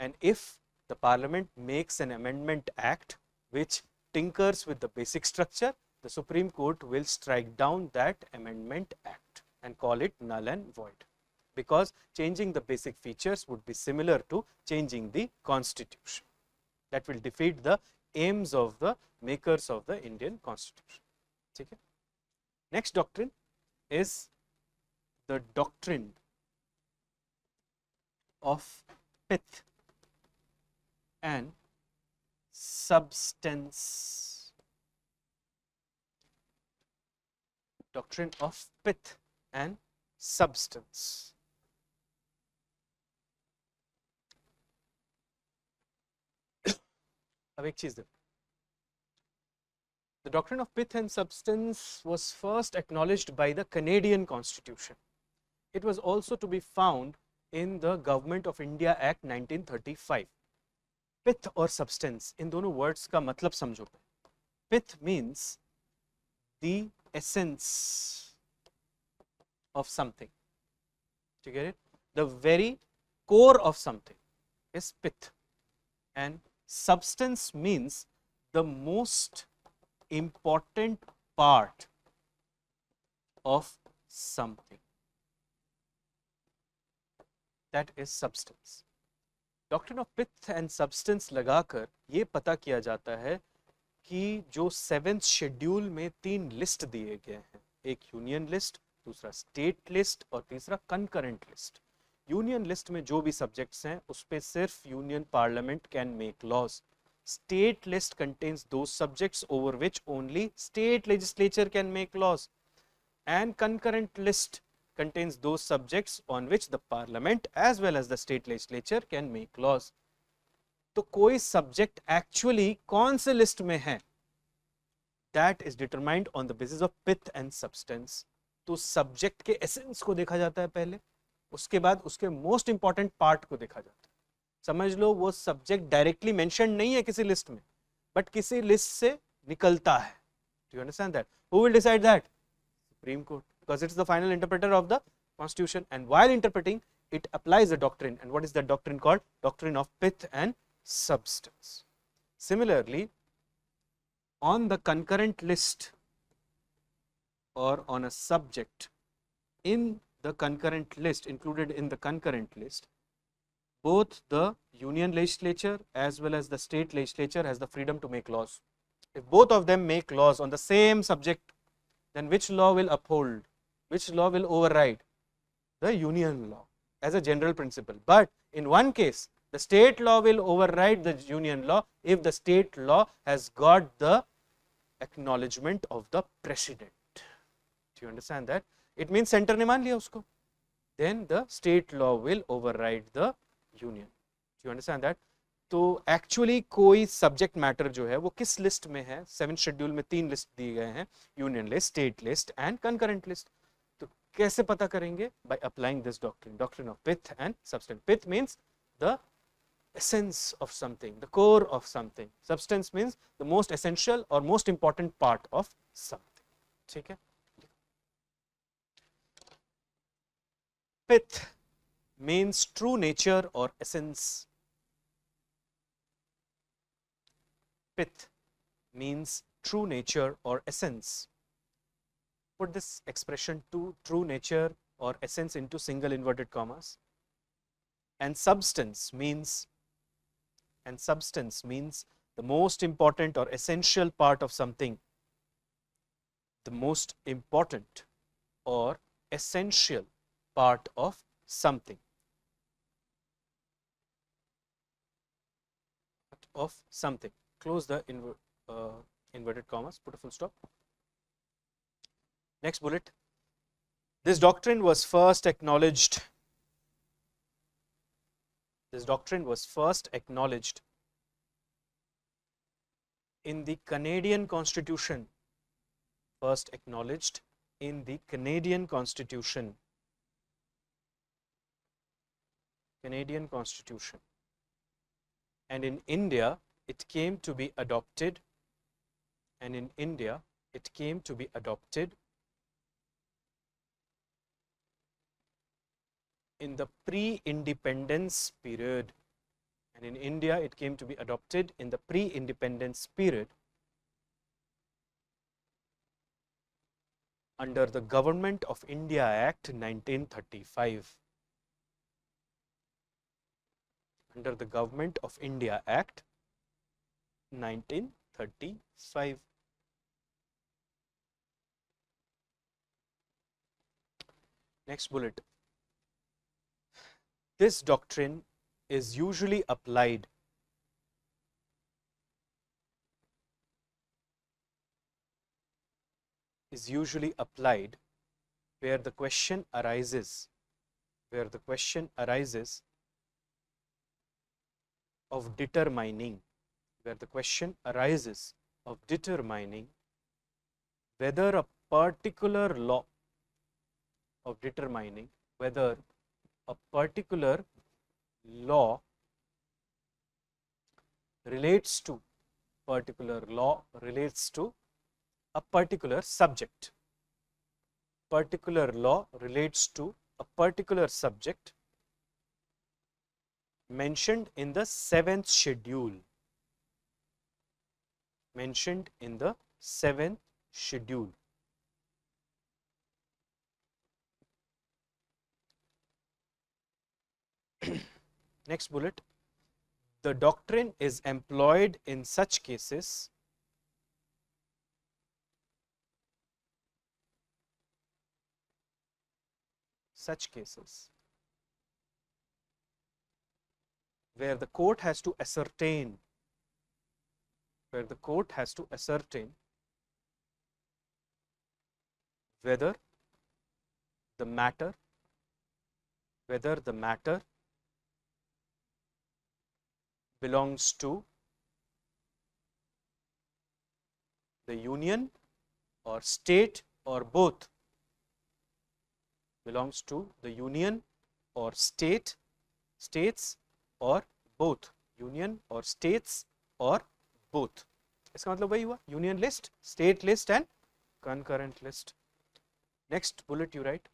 And if the parliament makes an amendment act which tinkers with the basic structure, the Supreme court will strike down that amendment act and call it null and void, because changing the basic features would be similar to changing the constitution. That will defeat the aims of the makers of the Indian Constitution. ठीक है. Next doctrine is the doctrine of pith and substance. Doctrine of pith and substance. अब एक चीज देखो. The doctrine of pith and substance was first acknowledged by the Canadian Constitution. It was also to be found in the Government of India Act 1935. Pith और substance, इन दोनों words का मतलब समझो. Pith means the essence of something. You get it? The very core of something is pith, and substance means the most important part of something. That is substance. Doctrine of pith and substance लगाकर ये पता किया जाता है कि जो 7th schedule में 3 list दिए गए हैं, एक यूनियन लिस्ट, दूसरा स्टेट लिस्ट और तीसरा कंकरेंट लिस्ट. यूनियन लिस्ट में जो भी सब्जेक्ट्स हैं उस पे सिर्फ union parliament can make laws. State list contains those subjects over which only state legislature can make laws, and concurrent list contains those subjects on which the parliament as well as the state legislature can make laws. तो कोई subject actually कौन से list में है, that is determined on the basis of pith and substance. तो subject के essence को देखा जाता है पहले, उसके बाद उसके मोस्ट इंपॉर्टेंट पार्ट को देखा जाता है. समझ लो वो सब्जेक्ट डायरेक्टली मेंशन नहीं है किसी लिस्ट में, but किसी लिस्ट से निकलता है. Do you understand that? Who will decide that? Supreme Court, because it's the final interpreter of the Constitution, and while interpreting it applies a doctrine. And what is that doctrine called? Doctrine of pith and substance. Similarly, on the concurrent list or on a subject in the concurrent list, included in the concurrent list, both the union legislature as well as the state legislature has the freedom to make laws. If both of them make laws on the same subject, then which law will uphold? Which law will override? The union law as a general principle. But in one case, the state law will override the union law if the state law has got the acknowledgement of the president. Do you understand that? It means center ने मान लिया उसको. Then the state law will override the union. Do you understand that? तो actually कोई subject matter जो है वो किस लिस्ट में है? 7th शेड्यूल में 3 लिस्ट दिए गए हैं, union list, state list and concurrent list. तो कैसे पता करेंगे? By applying this doctrine, doctrine of pith and substance. Pith means the essence of something, the core of something. Substance means the most essential or most important part of something. ठीक है? Pith means true nature or essence. Pith means true nature or essence. Put this expression to true nature or essence into single inverted commas. And substance means the most important or essential part of something. The most important or essential part of something. Close the inverted commas, put a full stop. Next bullet. This doctrine was first acknowledged. This doctrine was first acknowledged in the Canadian Constitution. First acknowledged in the Canadian Constitution. Canadian Constitution. And in India, it came to be adopted. And in India, it came to be adopted in the pre-independence period. And in India, it came to be adopted in the pre-independence period under the Government of India Act 1935. Under the Government of India Act 1935. Next bullet. This doctrine is usually applied where the question arises of determining whether a particular law relates to a particular subject. Particular law relates to a particular subject mentioned in the 7th schedule. Mentioned in the 7th schedule. Next bullet. The doctrine is employed in such cases where the court has to ascertain whether the matter belongs to the union or state or both. Belongs to the union or states or both. Union or states or both. इसका मतलब वही हुआ, union list, state list and concurrent list. Next bullet you write,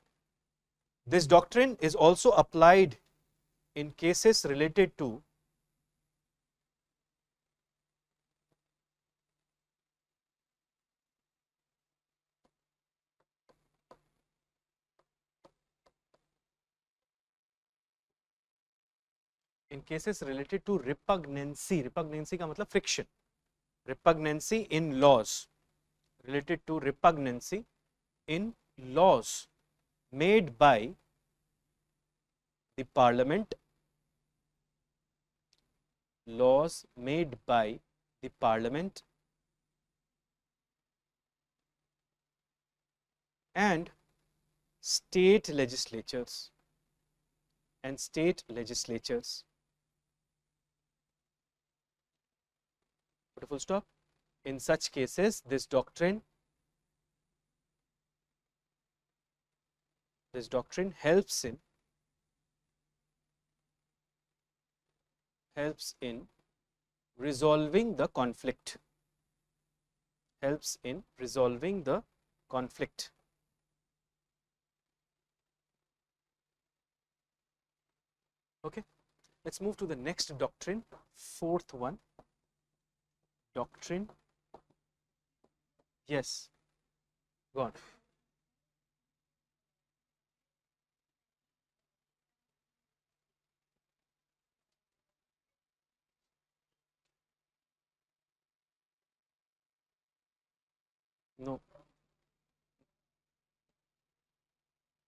this doctrine is also applied in cases related to repugnancy. Repugnancy का मतलब friction. Repugnancy in laws, related to repugnancy in laws made by the parliament, laws made by the parliament and state legislatures and state legislatures. Put a full stop. In such cases, this doctrine helps in resolving the conflict. Helps in resolving the conflict. Okay, let's move to the next doctrine, fourth one. Doctrine. Yes, go on. No.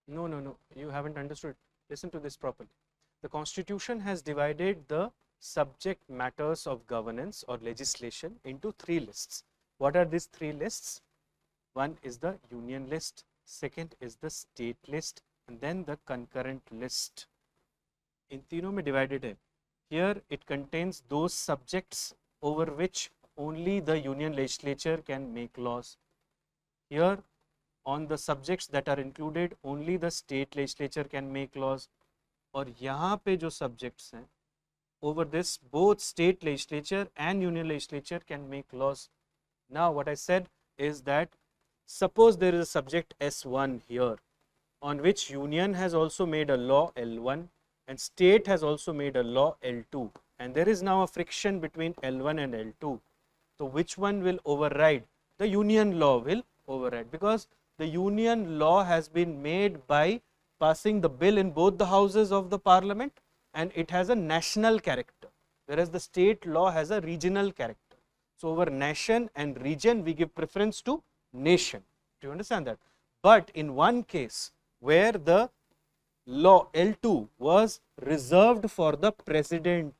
No, you haven't understood. Listen to this properly. The Constitution has divided the subject matters of governance or legislation into three lists. What are these three lists? One is the union list, second is the state list, and then the concurrent list. In तीनों में divided है. Here it contains those subjects over which only the union legislature can make laws. Here on the subjects that are included only the state legislature can make laws. और यहाँ पे जो subjects हैं, over this both state legislature and union legislature can make laws. Now what I said is that suppose there is a subject S1 here on which union has also made a law L1 and state has also made a law L2, and there is now a friction between L1 and L2. So which one will override? The union law will override, because the union law has been made by passing the bill in both the houses of the parliament, and it has a national character, whereas the state law has a regional character. So over nation and region we give preference to nation. Do you understand that? But in one case where the law L2 was reserved for the president,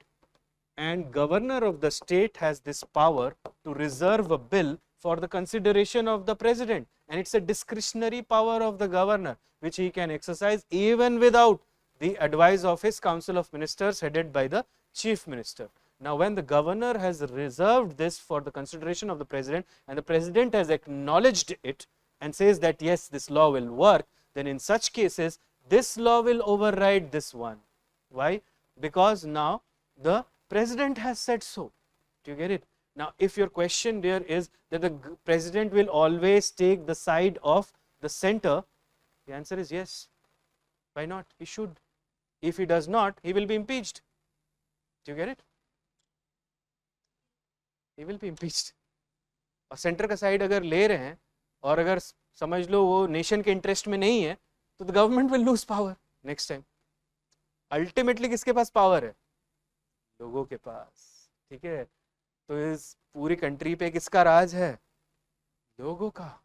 and governor of the state has this power to reserve a bill for the consideration of the president, and it's a discretionary power of the governor which he can exercise even without the advice of his council of ministers headed by the chief minister. Now when the governor has reserved this for the consideration of the president and the president has acknowledged it and says that yes, this law will work, then in such cases this law will override this one. Why? Because now the president has said so. Do you get it? Now if your question there is that the president will always take the side of the center, the answer is yes. Why not? He should. If he does not, he will be impeached. Do you get it? He will be impeached. और centre का side अगर ले रहे हैं और अगर समझ लो वो नेशन के इंटरेस्ट में नहीं है, तो the government will loose power next time. Ultimately किसके पास पावर है? लोगों के पास. ठीक है, तो इस पूरी कंट्री पे किसका राज है? लोगों का.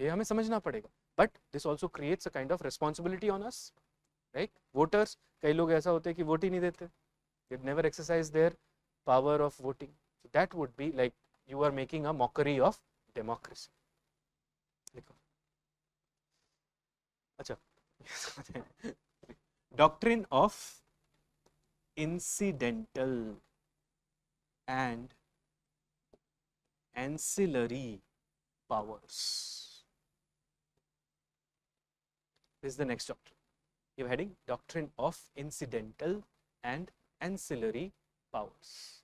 ये हमें समझना पड़ेगा. But this also creates a kind of responsibility on us, right? Voters, कई लोग ऐसा होते हैं कि वोट ही नहीं देते. They never exercise their power of voting. That would be like you are making a mockery of democracy. अच्छा, doctrine of incidental and ancillary powers. This is the next doctrine. You have heading doctrine of incidental and ancillary powers.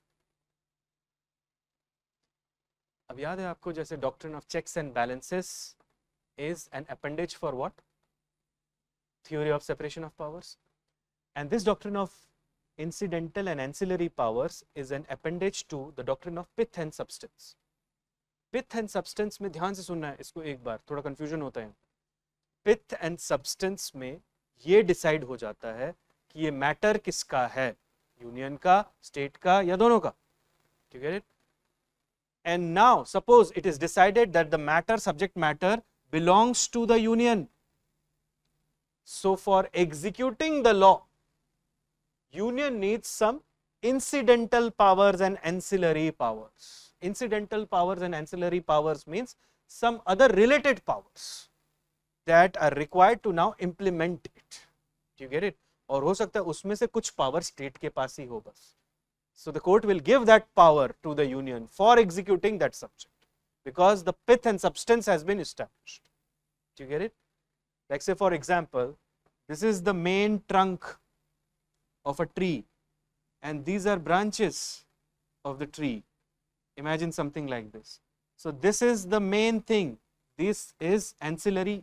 अब याद है आपको जैसे doctrine of checks and balances is an appendage for what? Theory of separation of powers. And this doctrine of incidental and ancillary powers is an appendage to the doctrine of pith and substance. Pith and substance में ध्यान से सुनना है इसको एक बार, थोड़ा confusion होता है. Pith and substance में ये decide हो जाता है कि ये matter किसका है, यूनियन का, स्टेट का या दोनों का. You get it? And now suppose it is decided that the matter, subject matter belongs to the union. So for executing the law, union needs some incidental powers and ancillary powers. Incidental powers and ancillary powers means some other related powers that are required to now implement it. Do you get it? और हो सकता है उसमें से कुछ power state के पास ही हो बस. So the court will give that power to the union for executing that subject because the pith and substance has been established. Do you get it? Like say for example, this is the main trunk of a tree and these are branches of the tree. Imagine something like this. So this is the main thing, this is ancillary.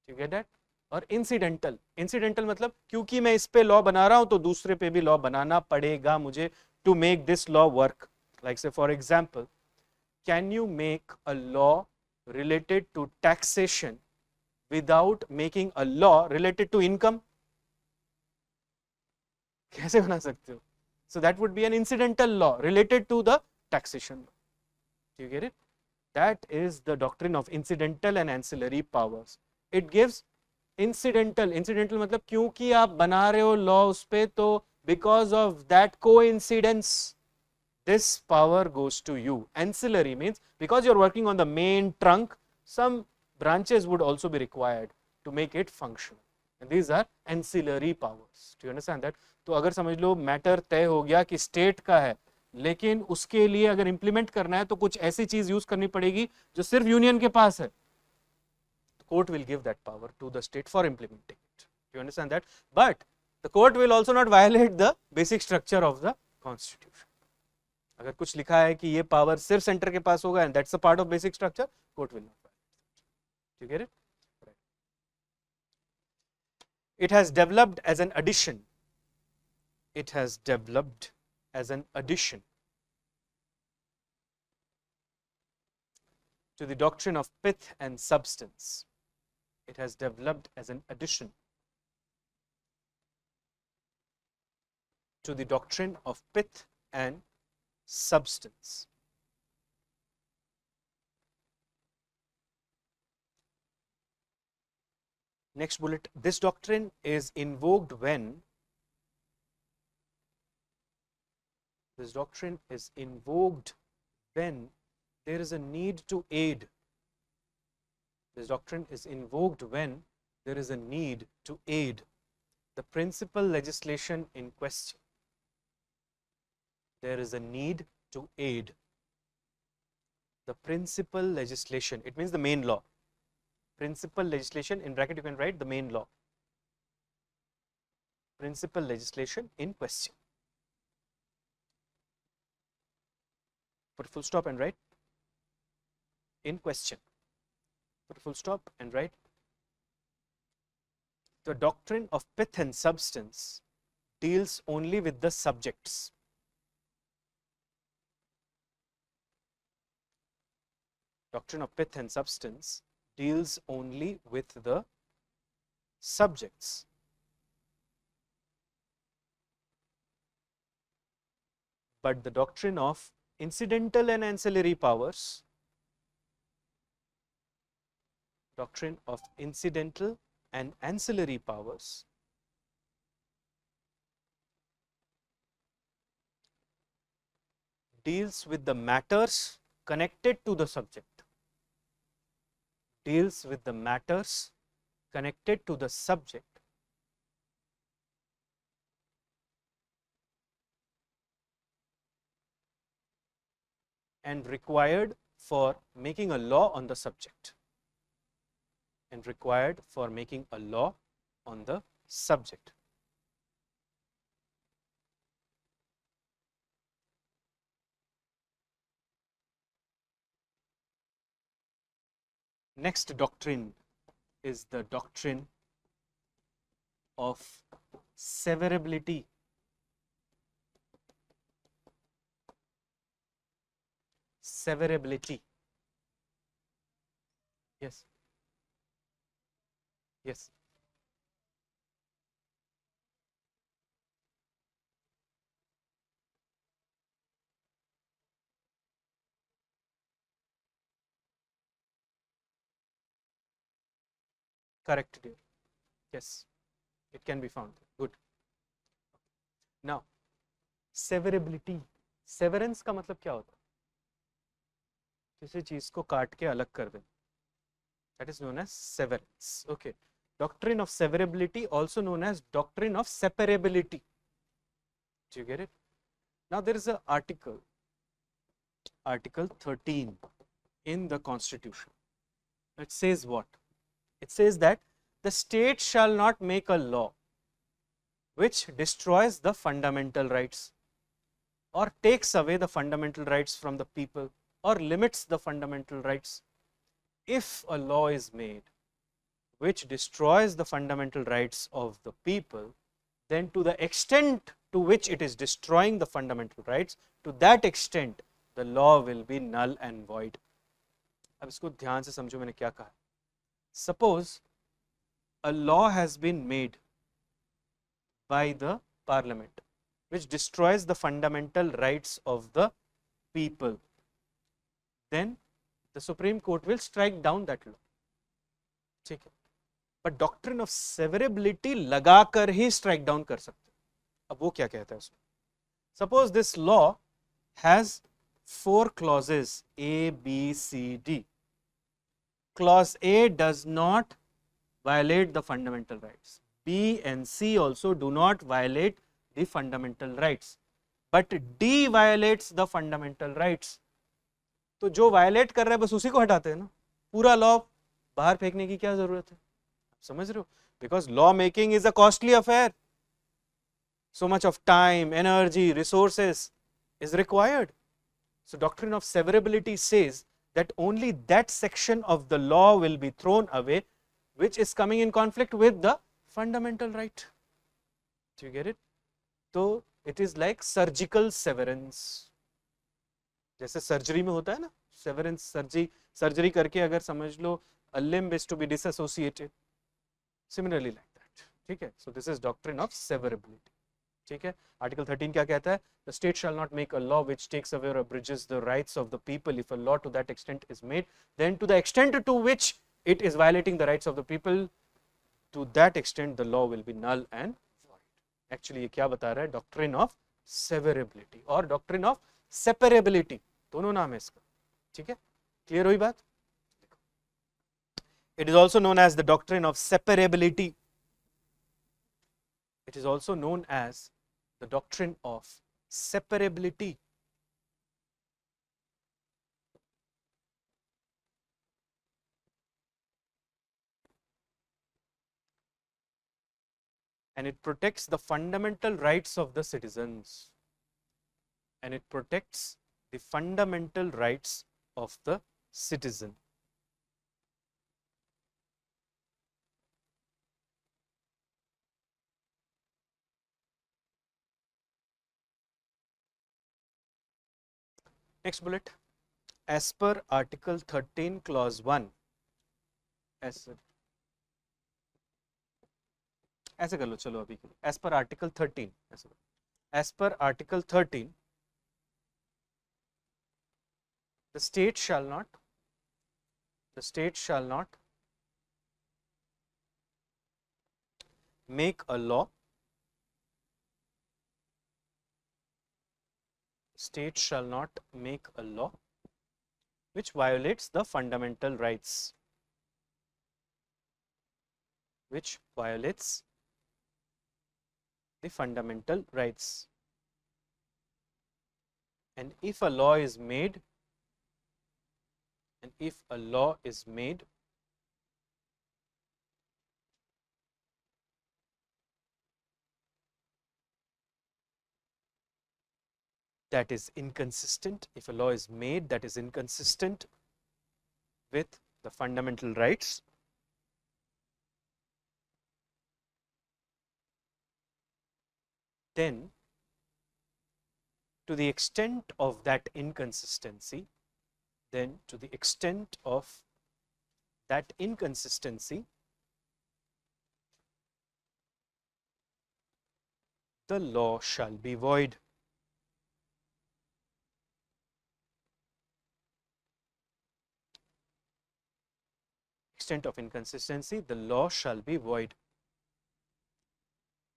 Do you get that? और incidental, incidental मतलब क्योंकि मैं इस पे law बना रहा हूं तो दूसरे पे भी लॉ बनाना पड़ेगा मुझे to make this law work. Like say for example, can you make a law related to taxation without making a law related to income? कैसे बना सकते हो? So that would be an incidental law related to the taxation law. Do you get it? That is the doctrine of incidental and ancillary powers. It gives incidental, incidental मतलब क्योंकि आप बना रहे हो लॉ उस पे तो because of that coincidence this power goes to you. Ancillary means because you are working on the main trunk, some branches would also be required to make it functional, and these are ancillary powers. Do you understand that? तो अगर समझ लो matter तय हो गया कि state का है लेकिन उसके लिए अगर इंप्लीमेंट करना है तो कुछ ऐसी चीज यूज करनी पड़ेगी जो सिर्फ यूनियन के पास है. Court will give that power to the state for implementing it. Do you understand that? But the court will also not violate the basic structure of the constitution. अगर कुछ लिखा है कि ये पावर सिर्फ सेंटर के पास होगा and that's a part of basic structure, court will not violate it. Do you get it? Right. It has developed as an addition. It has developed as an addition to the doctrine of pith and substance. It has developed as an addition to the doctrine of pith and substance. Next bullet, this doctrine is invoked when there is a need to aid. This doctrine is invoked when there is a need to aid the principal legislation in question. There is a need to aid the principal legislation. It means the main law. Principal legislation, in bracket you can write the main law. Principal legislation in question. Put full stop and write in question. Put a full stop and write the doctrine of pith and substance deals only with the subjects. Doctrine of pith and substance deals only with the subjects. But the doctrine of incidental and ancillary powers, doctrine of incidental and ancillary powers deals with the matters connected to the subject. Deals with the matters connected to the subject and required for making a law on the subject. And required for making a law on the subject. Next doctrine is the doctrine of severability. Severability. Yes. Yes. Correct, dear. Yes. It can be found. Good. Now, severability. Severance का मतलब क्या होता है? किसी चीज को काट के अलग कर दे. That is known as severance. Okay. Doctrine of severability, also known as doctrine of separability. Do you get it? Now there is an article, Article 13 in the Constitution. It says what? It says that the state shall not make a law which destroys the fundamental rights or takes away the fundamental rights from the people or limits the fundamental rights. If a law is made which destroys the fundamental rights of the people, then to the extent to which it is destroying the fundamental rights, to that extent the law will be null and void. अब इसको ध्यान से समझो मैंने क्या कहा. Suppose a law has been made by the parliament which destroys the fundamental rights of the people, then the Supreme Court will strike down that law. ठीक है. But doctrine of severability लगाकर ही strike down कर सकते. अब वो क्या कहता है उसमें? Suppose this law has 4 clauses A, B, C, D. Clause A does not violate the fundamental rights. B and C also do not violate the fundamental rights. But D violates the fundamental rights. तो जो violate कर रहा है बस उसी को हटाते हैं ना. पूरा law बाहर फेंकने की क्या जरूरत है? समझ रहे हो? Because law making is a costly affair. So much of time, energy, resources is required. So doctrine of severability says that only that section of the law will be thrown away which is coming in conflict with the fundamental right. Do you get it? So it is like surgical severance. जैसे surgery में होता है ना, severance surgery करके अगर समझ लो a limb is to be disassociated. Similarly like that. ठीक है? So this is doctrine of severability. ठीक है? Article 13 क्या कहता है? The state shall not make a law which takes away or abridges the rights of the people. If a law to that extent is made, then to the extent to which it is violating the rights of the people, to that extent the law will be null and void. Actually ये क्या बता रहा है? Doctrine of severability और doctrine of separability. दोनों नाम है इसका. ठीक है? Clear हुई बात? It is also known as the doctrine of separability. It is also known as the doctrine of separability. And it protects the fundamental rights of the citizens. And it protects the fundamental rights of the citizen. Next bullet. As per Article 13 Clause 1, ऐसे कर लो चलो अभी के लिए. As per Article 13, as per Article 13, the state shall not make a law. State shall not make a law which violates the fundamental rights. Which violates the fundamental rights. And if a law is made, that is inconsistent, if a law is made that is inconsistent with the fundamental rights. Then, to the extent of that inconsistency, the law shall be void. Extent of inconsistency, the law shall be void.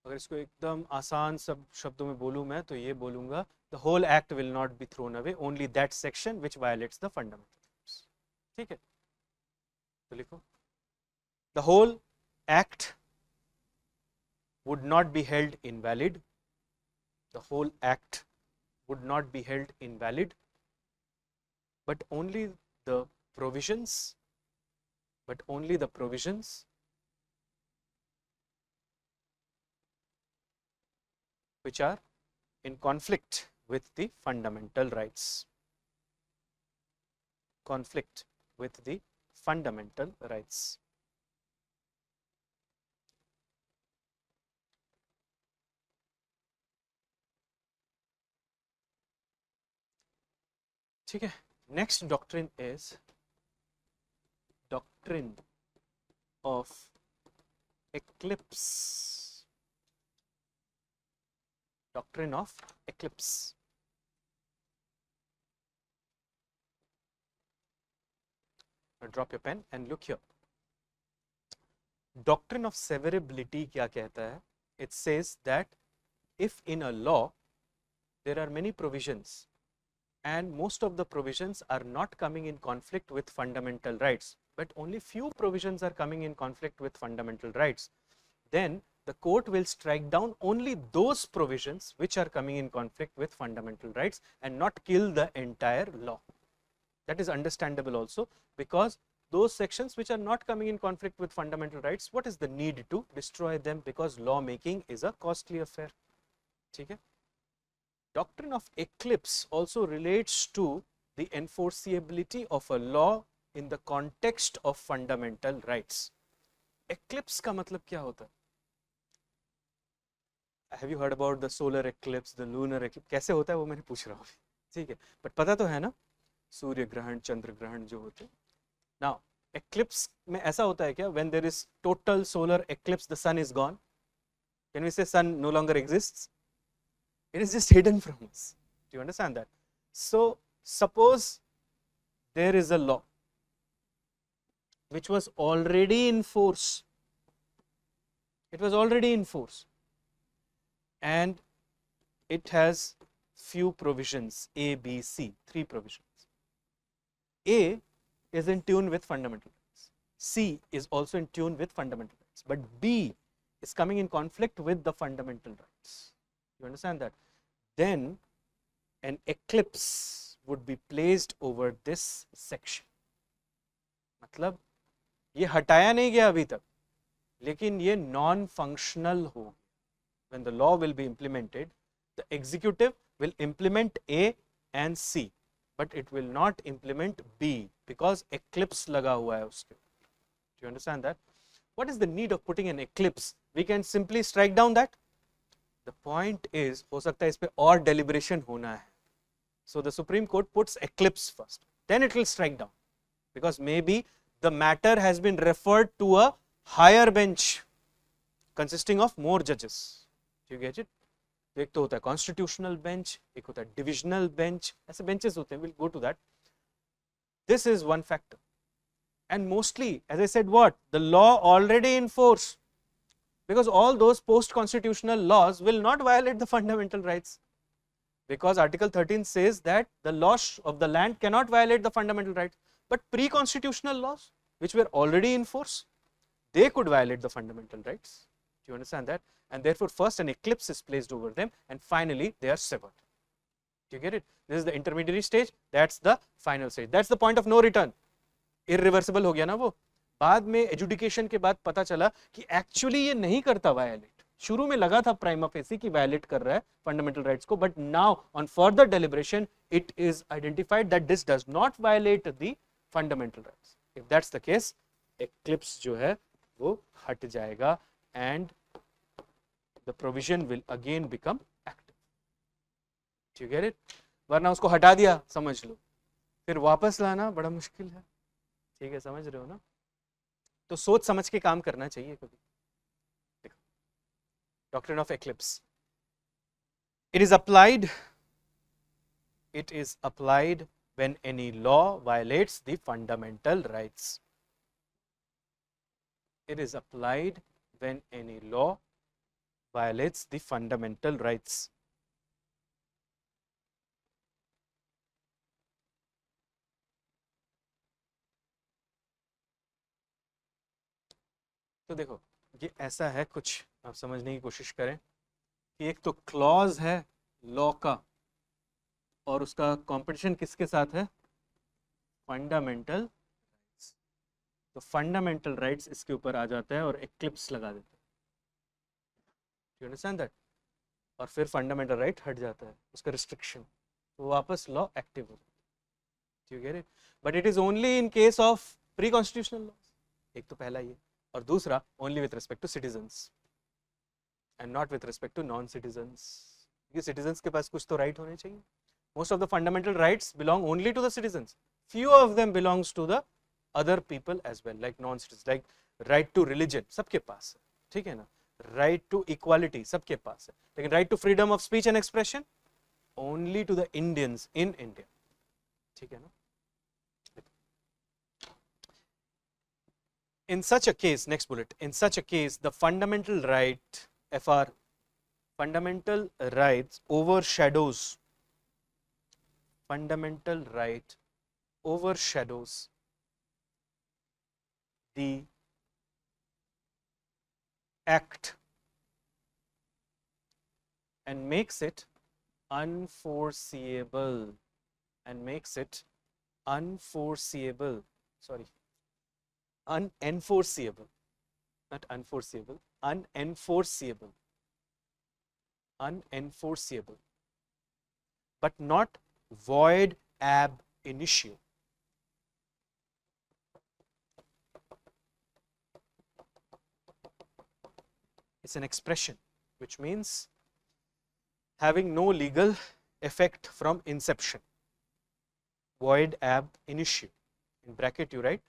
अगर इसको एकदम आसान सब शब्दों में बोलूं मैं तो ये बोलूंगा the whole act will not be thrown away, only that section which violates the fundamental rights. ठीक है, तो लिखो the whole act would not be held invalid. The whole act would not be held invalid, but only the provisions which are in conflict with the fundamental rights. Conflict with the fundamental rights. ठीक है, next doctrine is doctrine of eclipse. Doctrine of eclipse. Now drop your pen and look here. Doctrine of severability क्या कहता है? It says that if in a law there are many provisions and most of the provisions are not coming in conflict with fundamental rights, but only few provisions are coming in conflict with fundamental rights, then the court will strike down only those provisions which are coming in conflict with fundamental rights and not kill the entire law. That is understandable also, because those sections which are not coming in conflict with fundamental rights, what is the need to destroy them? Because law making is a costly affair. ठीक है? Doctrine of eclipse also relates to the enforceability of a law in the context of fundamental rights. Eclipse का मतलब क्या होता है? Have you heard about the solar eclipse, the lunar eclipse? कैसे होता है वो मैंने पूछ रहा हूँ, ठीक है, बट पता तो है ना सूर्य ग्रहण चंद्र ग्रहण जो होते हैं. Now eclipse में ऐसा होता है क्या? When there is total solar eclipse, the sun is gone. Can we say sun no longer exists? It is just hidden from us. Do you understand that? So suppose there is a law which was already in force. It was already in force, and it has few provisions, A, B, C, 3 provisions. A is in tune with fundamental rights. C is also in tune with fundamental rights, but B is coming in conflict with the fundamental rights. You understand that? Then an eclipse would be placed over this section. मतलब ये हटाया नहीं गया अभी तक, लेकिन ये non-functional हो. When the law will be implemented, the executive will implement A and C, but it will not implement B because eclipse लगा हुआ है उसके. Do you understand that? What is the need of putting an eclipse? We can simply strike down that. The point is, हो सकता है इस पे और deliberation होना है. So the Supreme Court puts eclipse first, then it will strike down, because maybe the matter has been referred to a higher bench consisting of more judges. Do you get it? एक तो होता है constitutional bench, एक होता है divisional bench, ऐसे benches होते हैं. We'll go to that. This is one factor, and mostly, as I said, what? The law already in force, because all those post-constitutional laws will not violate the fundamental rights, because Article 13 says that the laws of the land cannot violate the fundamental rights, but pre-constitutional laws which were already in force, they could violate the fundamental rights. Do you understand that? And therefore first an eclipse is placed over them, and finally they are severed. Do you get it? This is the intermediary stage, that's the final stage, that's the point of no return. Irreversible हो गया ना वो. बाद में adjudication के बाद पता चला कि एक्चुअली ये नहीं करता वायलेट. शुरू में लगा था प्राइमा फेसी कि वायलेट कर रहा है फंडामेंटल राइट्स को, but now on further deliberation it is identified that this does not violate the fundamental rights. If that's the case, eclipse जो है वो हट जाएगा and the provision will again become active. Do you get it? वरना उसको हटा दिया समझ लो, फिर वापस लाना बड़ा मुश्किल है. ठीक है, समझ रहे हो ना? तो सोच समझ के काम करना चाहिए कभी. देखो, doctrine of eclipse. It is applied when any law violates the fundamental rights. It is applied when any law violates the fundamental rights. तो देखो, ये ऐसा है कुछ, आप समझने की कोशिश करें कि एक तो क्लॉज है लॉ का और उसका कंपटीशन किसके साथ है? Fundamental rights. तो फंडामेंटल राइट्स इसके ऊपर आ जाता है और एक्लिप्स लगा देता है. You understand that? और फिर फंडामेंटल राइट हट जाता है, उसका रिस्ट्रिक्शन, तो वापस लॉ एक्टिव हो जाता है. You get it? But it is only in case of pre constitutional laws. एक तो पहला ये, और दूसरा only with respect to citizens and not with respect to non citizens. क्योंकि सिटीजन्स के पास कुछ तो राइट होने चाहिए. Most of the fundamental rights belong only to the citizens. Few of them belongs to the other people as well, like non-citizens, like right to religion, सबके पास है, ठीक है ना? Right to equality, सबके पास है. लेकिन right to freedom of speech and expression only to the Indians in India, ठीक है ना? In such a case, next bullet, in such a case, the fundamental right, FR, fundamental rights overshadows the act and makes it unforeseeable, unenforceable, not unforeseeable, unenforceable, but not void ab initio. It's an expression which means having no legal effect from inception. Void ab initio. In bracket you write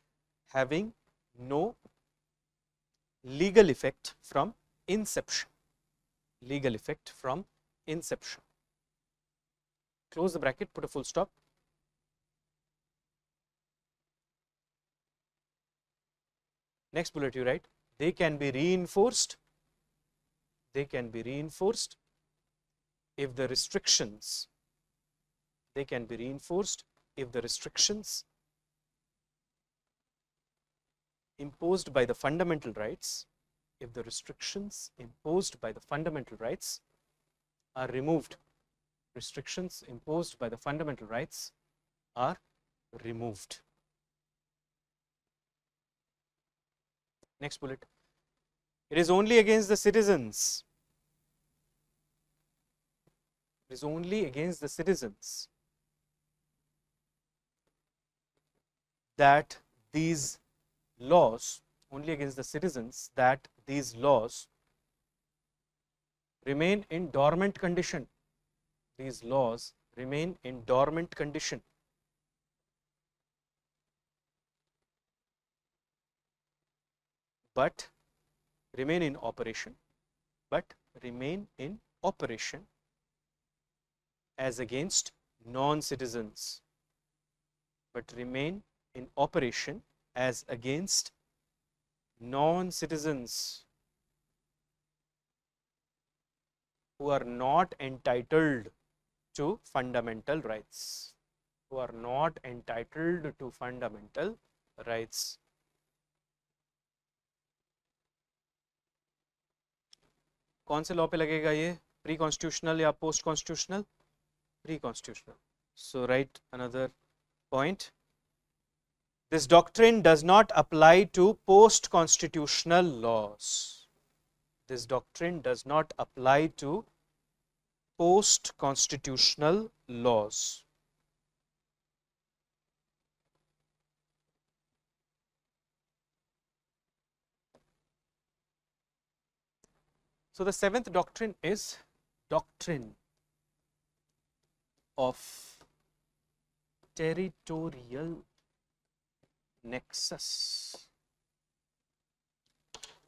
having no legal effect from inception. Legal effect from inception. Close the bracket, put a full stop. Next bullet you write, they can be reinforced if the restrictions, imposed by the fundamental rights, are removed. Restrictions imposed by the fundamental rights are removed. Next bullet. It is only against the citizens. It is only against the citizens that these laws, remain in dormant condition. These laws remain in dormant condition. But remain in operation as against non-citizens. But remain in operation as against non-citizens who are not entitled to fundamental rights. कौन से law पे लगेगा ये? Pre constitutional या post constitutional? Pre constitutional. So right another point. This doctrine does not apply to post constitutional laws. This doctrine does not apply to post constitutional laws. So the seventh doctrine is doctrine of territorial nexus.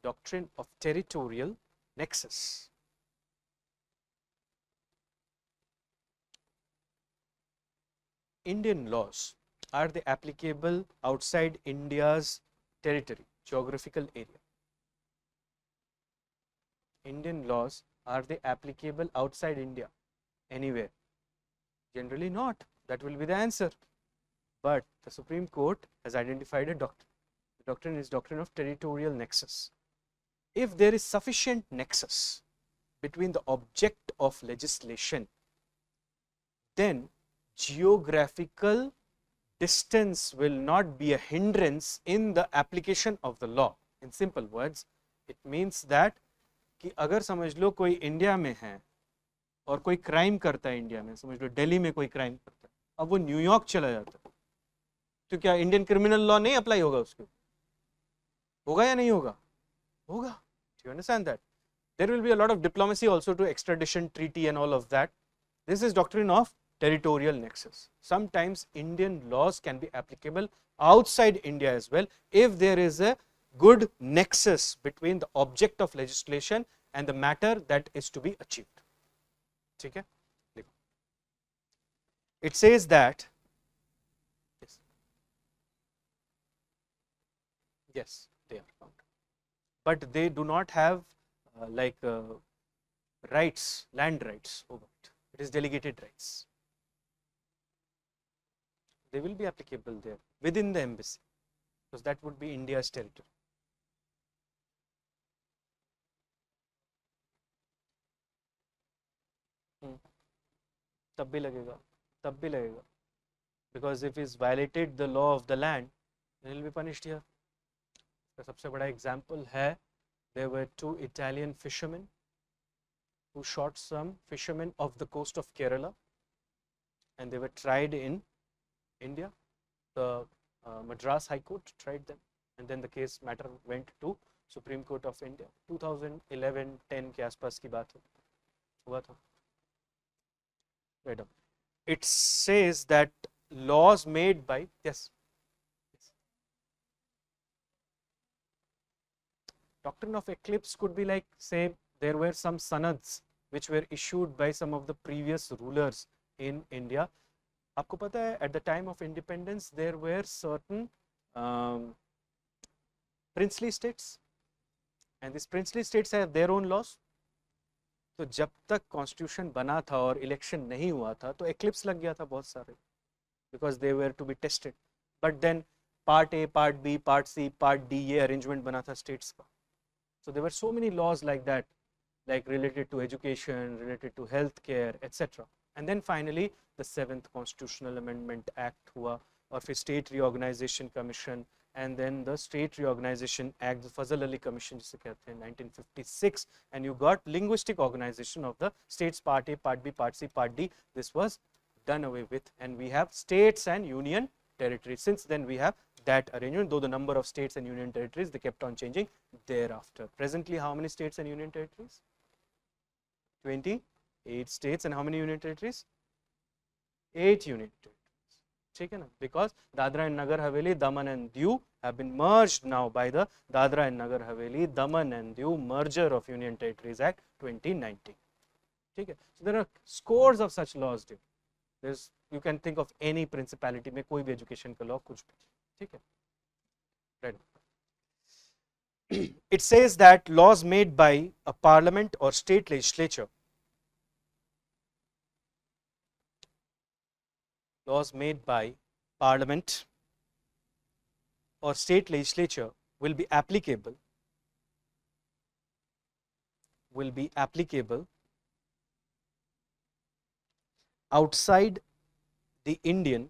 Doctrine of territorial nexus. Indian laws, are they applicable outside India's territory, geographical area? Indian laws, are they applicable outside India, anywhere? Generally not. That will be the answer. But the Supreme Court has identified a doctrine. The doctrine is doctrine of territorial nexus. If there is sufficient nexus between the object of legislation, then geographical distance will not be a hindrance in the application of the law. In simple words, it means that कि अगर समझ लो कोई India में है और कोई crime करता है इंडिया में, समझ लो दिल्ली में कोई क्राइम करता है, अब वो न्यूयॉर्क चला जाता है, तो क्या इंडियन क्रिमिनल लॉ नहीं अप्लाई होगा उसके? होगा या नहीं होगा? होगा. Do you understand that? There will be a lot of diplomacy also to extradition treaty and all of that. This is doctrine of territorial nexus. Sometimes Indian laws can be applicable outside India as well if there is a good nexus between the object of legislation and the matter that is to be achieved. ठीक है? It says that yes, they are found, but they do not have rights, land rights over it. It is delegated rights. They will be applicable there within the embassy, because that would be India's territory. तब भी लगेगा, because if he's violated the law of the land, then he'll be punished here. तो सबसे बड़ा example है, there were two Italian fishermen who shot some fishermen off the coast of Kerala, and they were tried in India. The Madras High Court tried them, and then the case matter went to Supreme Court of India. 2011-10 के आसपास की बात हुआ था. It says that laws made by doctrine of eclipse could be like, say, there were some sanads which were issued by some of the previous rulers in India. आपको पता है, at the time of independence there were certain princely states, and these princely states have their own laws. तो जब तक constitution बना था और election नहीं हुआ था तो एक्लिप्स लग गया था बहुत सारे, because they were to be tested. But then part A, part B, part C, part D, ये अरेंजमेंट बना था स्टेट्स का. So there were so many laws like that, like related to education, related to health care, etc. And then finally the 7th Constitutional Amendment Act हुआ, और फिर State Reorganization Commission, and then the State Reorganization Act, the Fazal Ali Commission जिसे कहते हैं, 1956, and you got linguistic organization of the states, part A, part B, part C, part D. This was done away with, and we have states and union territories. Since then we have that arrangement, though the number of states and union territories, they kept on changing thereafter. Presently how many states and union territories? 28 states, and how many union territories? 8 union territories. ठीक है ना? Because Dadra and Nagar Haveli, Daman and Diu have been merged now by the Dadra and Nagar Haveli, Daman and Diu Merger of Union Territories Act 2019. ठीक है? So there are scores of such laws. There's, you can think of any principality में कोई भी education का law कुछ भी. ठीक है? Right. It says that laws made by a parliament or state legislature, laws made by parliament or state legislature will be applicable outside the Indian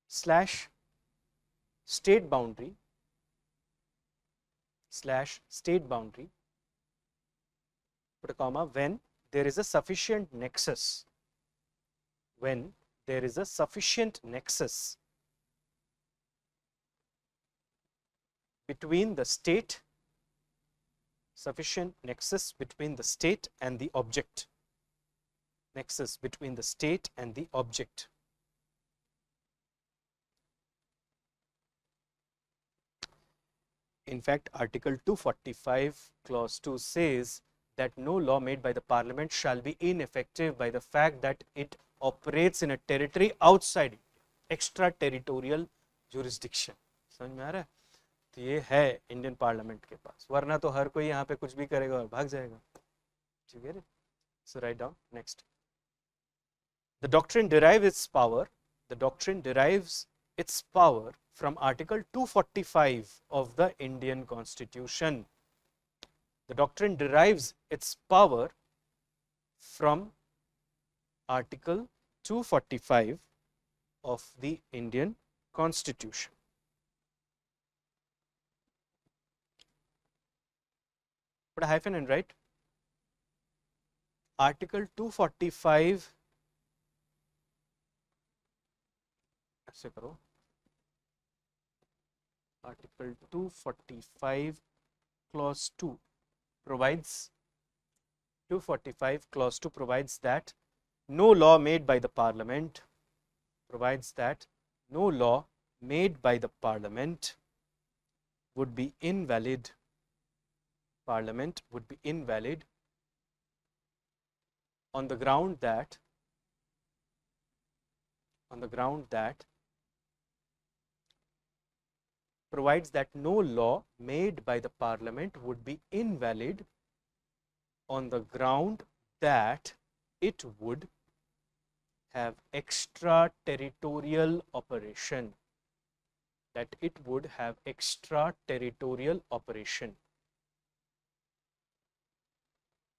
slash state boundary put a comma, when there is a sufficient nexus, between the state, sufficient nexus between the state and the object, nexus between the state and the object. In fact, Article 245 clause 2 says that no law made by the parliament shall be ineffective by the fact that it operates in a territory outside extraterritorial jurisdiction. समझ में आ रहा है? तो ये है Indian parliament के पास, वरना तो हर कोई यहाँ पे कुछ भी करेगा और भाग जाएगा. ठीक है? So write down next. The doctrine derives its power. The doctrine derives its power from Article 245 of the Indian Constitution. The doctrine derives its power from Article 245 of the Indian Constitution. Put a hyphen and write Article 245. ऐसे करो. Article 245 clause 2 provides, 245 clause 2 provides that no law made by the parliament, provides that no law made by the parliament would be invalid, parliament would be invalid on the ground that, provides that no law made by the parliament would be invalid on the ground that it would have extraterritorial operation, that it would have extraterritorial operation,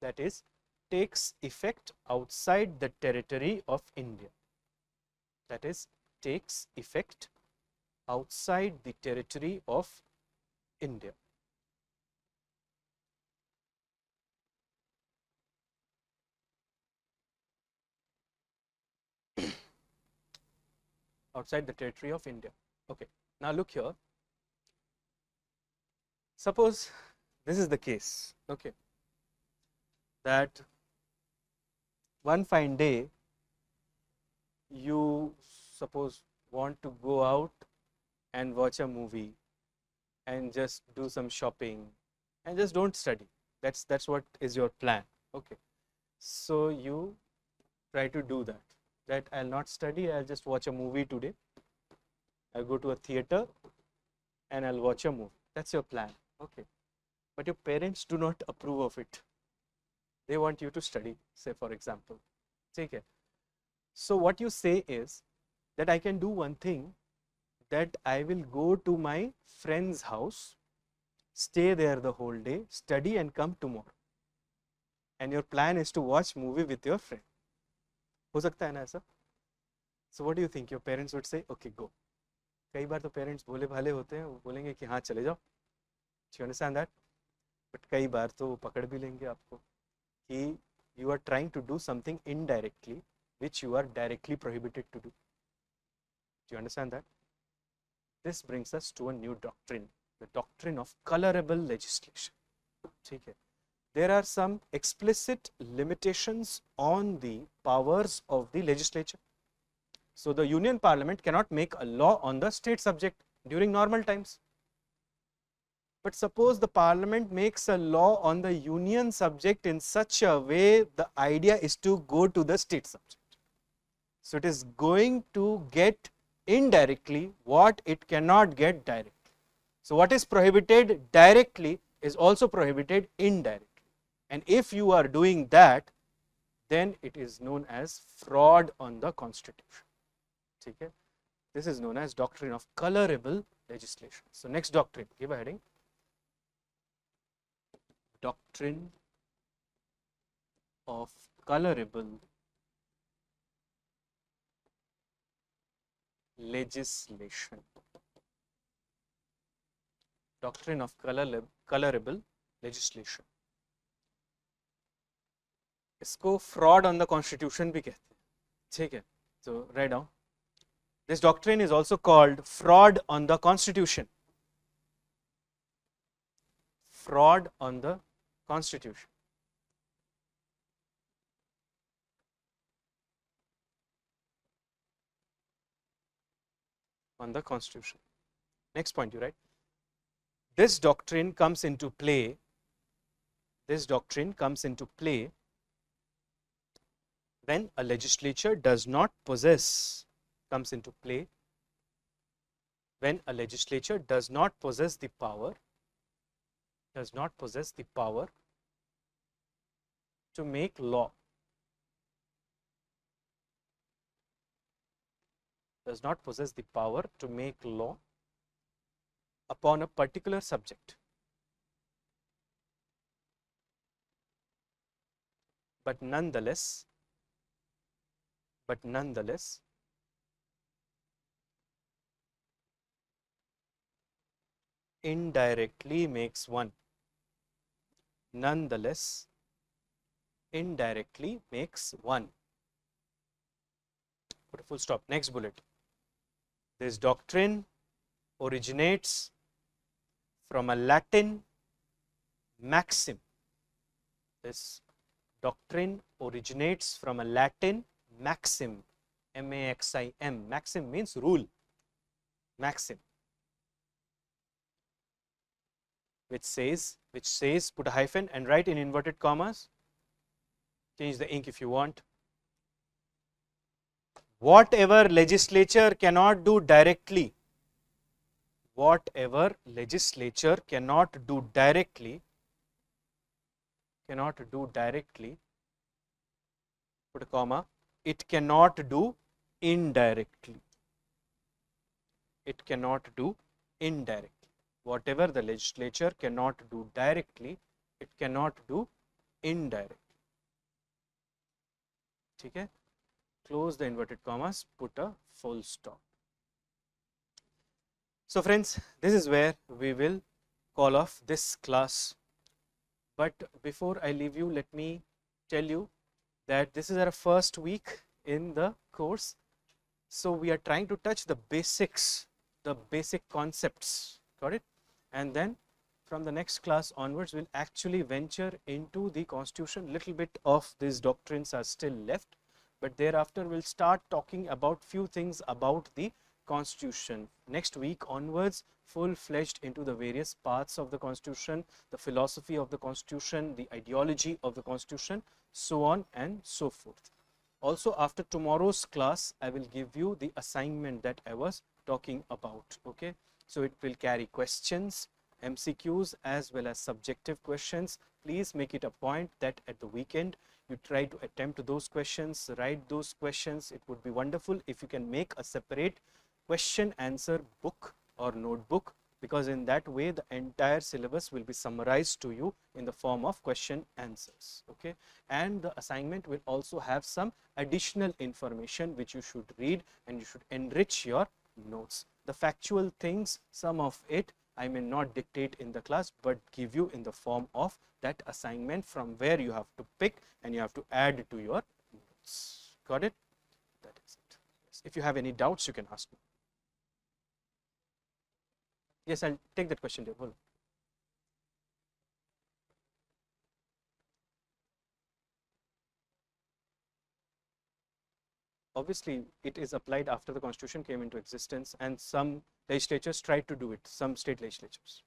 that is, takes effect outside the territory of India, that is, takes effect outside the territory of India. Outside the territory of India. Okay, now look here. Suppose this is the case, okay, that one fine day you suppose want to go out and watch a movie and just do some shopping and just don't study. That's what is your plan. Okay, so you try to do that. That I'll not study, I'll just watch a movie today. I'll go to a theater and I'll watch a movie. That's your plan. Okay, but your parents do not approve of it. They want you to study, say for example. Okay. So what you say is that I can do one thing, that I will go to my friend's house, stay there the whole day, study and come tomorrow. And your plan is to watch movie with your friend. हो सकता है ना ऐसा? So what do you think? Your parents would say, okay, go. कई बार तो parents भोले भाले होते हैं, वो बोलेंगे कि हाँ चले जाओ. Do you understand that? But कई बार तो वो पकड़ भी लेंगे आपको कि you are trying to do something indirectly which you are directly prohibited to do. Do you understand that? This brings us to a new doctrine, the doctrine of colorable legislation. ठीक है. There are some explicit limitations on the powers of the legislature. So the Union Parliament cannot make a law on the state subject during normal times. But suppose the Parliament makes a law on the Union subject in such a way, the idea is to go to the state subject. So it is going to get indirectly what it cannot get directly. So what is prohibited directly is also prohibited indirectly. And if you are doing that, then it is known as fraud on the Constitution. Okay? This is known as doctrine of colorable legislation. So next doctrine, give a heading. Doctrine of colorable legislation. Doctrine of colorable legislation. इसको fraud on the Constitution भी कहते हैं. ठीक है. So write down. This doctrine is also called fraud on the Constitution. fraud on the Constitution. On the Constitution. Next point you write. This doctrine comes into play. This doctrine comes into play when a legislature does not possess, comes into play when a legislature does not possess the power, to make law, does not possess the power to make law upon a particular subject, but nonetheless indirectly makes one. Nonetheless indirectly makes one. Put a full stop. Next bullet. This doctrine originates from a Latin maxim. This doctrine originates from a Latin maxim, M-A-X-I-M. Maxim means rule, maxim, which says, put a hyphen and write in inverted commas, change the ink if you want. Whatever legislature cannot do directly, whatever legislature cannot do directly, put a comma, it cannot do indirectly. It cannot do indirectly. Whatever the legislature cannot do directly, it cannot do indirectly. Okay? Close the inverted commas, put a full stop. So friends, this is where we will call off this class. But before I leave you, let me tell you that this is our first week in the course. So we are trying to touch the basics, the basic concepts, got it? And then from the next class onwards, we'll actually venture into the Constitution. Little bit of these doctrines are still left, but thereafter we'll start talking about few things about the Constitution. Next week onwards, full-fledged into the various parts of the Constitution, the philosophy of the Constitution, the ideology of the Constitution, so on and so forth. Also, after tomorrow's class, I will give you the assignment that I was talking about. Okay, so it will carry questions, MCQs as well as subjective questions. Please make it a point that at the weekend you try to attempt those questions, write those questions. It would be wonderful if you can make a separate question answer book or notebook, because in that way the entire syllabus will be summarized to you in the form of question answers. Okay, and the assignment will also have some additional information which you should read and you should enrich your notes. The factual things, some of it I may not dictate in the class, but give you in the form of that assignment from where you have to pick and you have to add to your notes. Got it? That is it. Yes. If you have any doubts, you can ask me. Yes, I'll take that question there. Hold on. Obviously, it is applied after the Constitution came into existence, and some legislatures tried to do it, some state legislatures.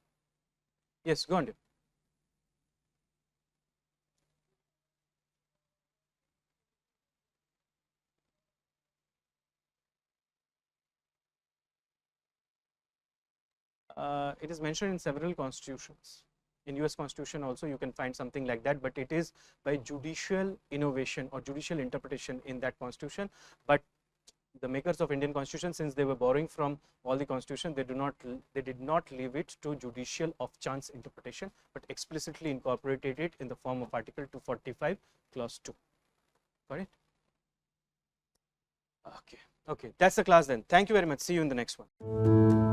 Yes, go on, dear. It is mentioned in several constitutions. In US Constitution also you can find something like that, but it is by judicial innovation or judicial interpretation in that constitution. But the makers of Indian Constitution, since they were borrowing from all the constitution, they did not leave it to judicial of chance interpretation, but explicitly incorporated it in the form of Article 245 clause 2. Got it? Okay, that's the class then. Thank you very much. See you in the next one.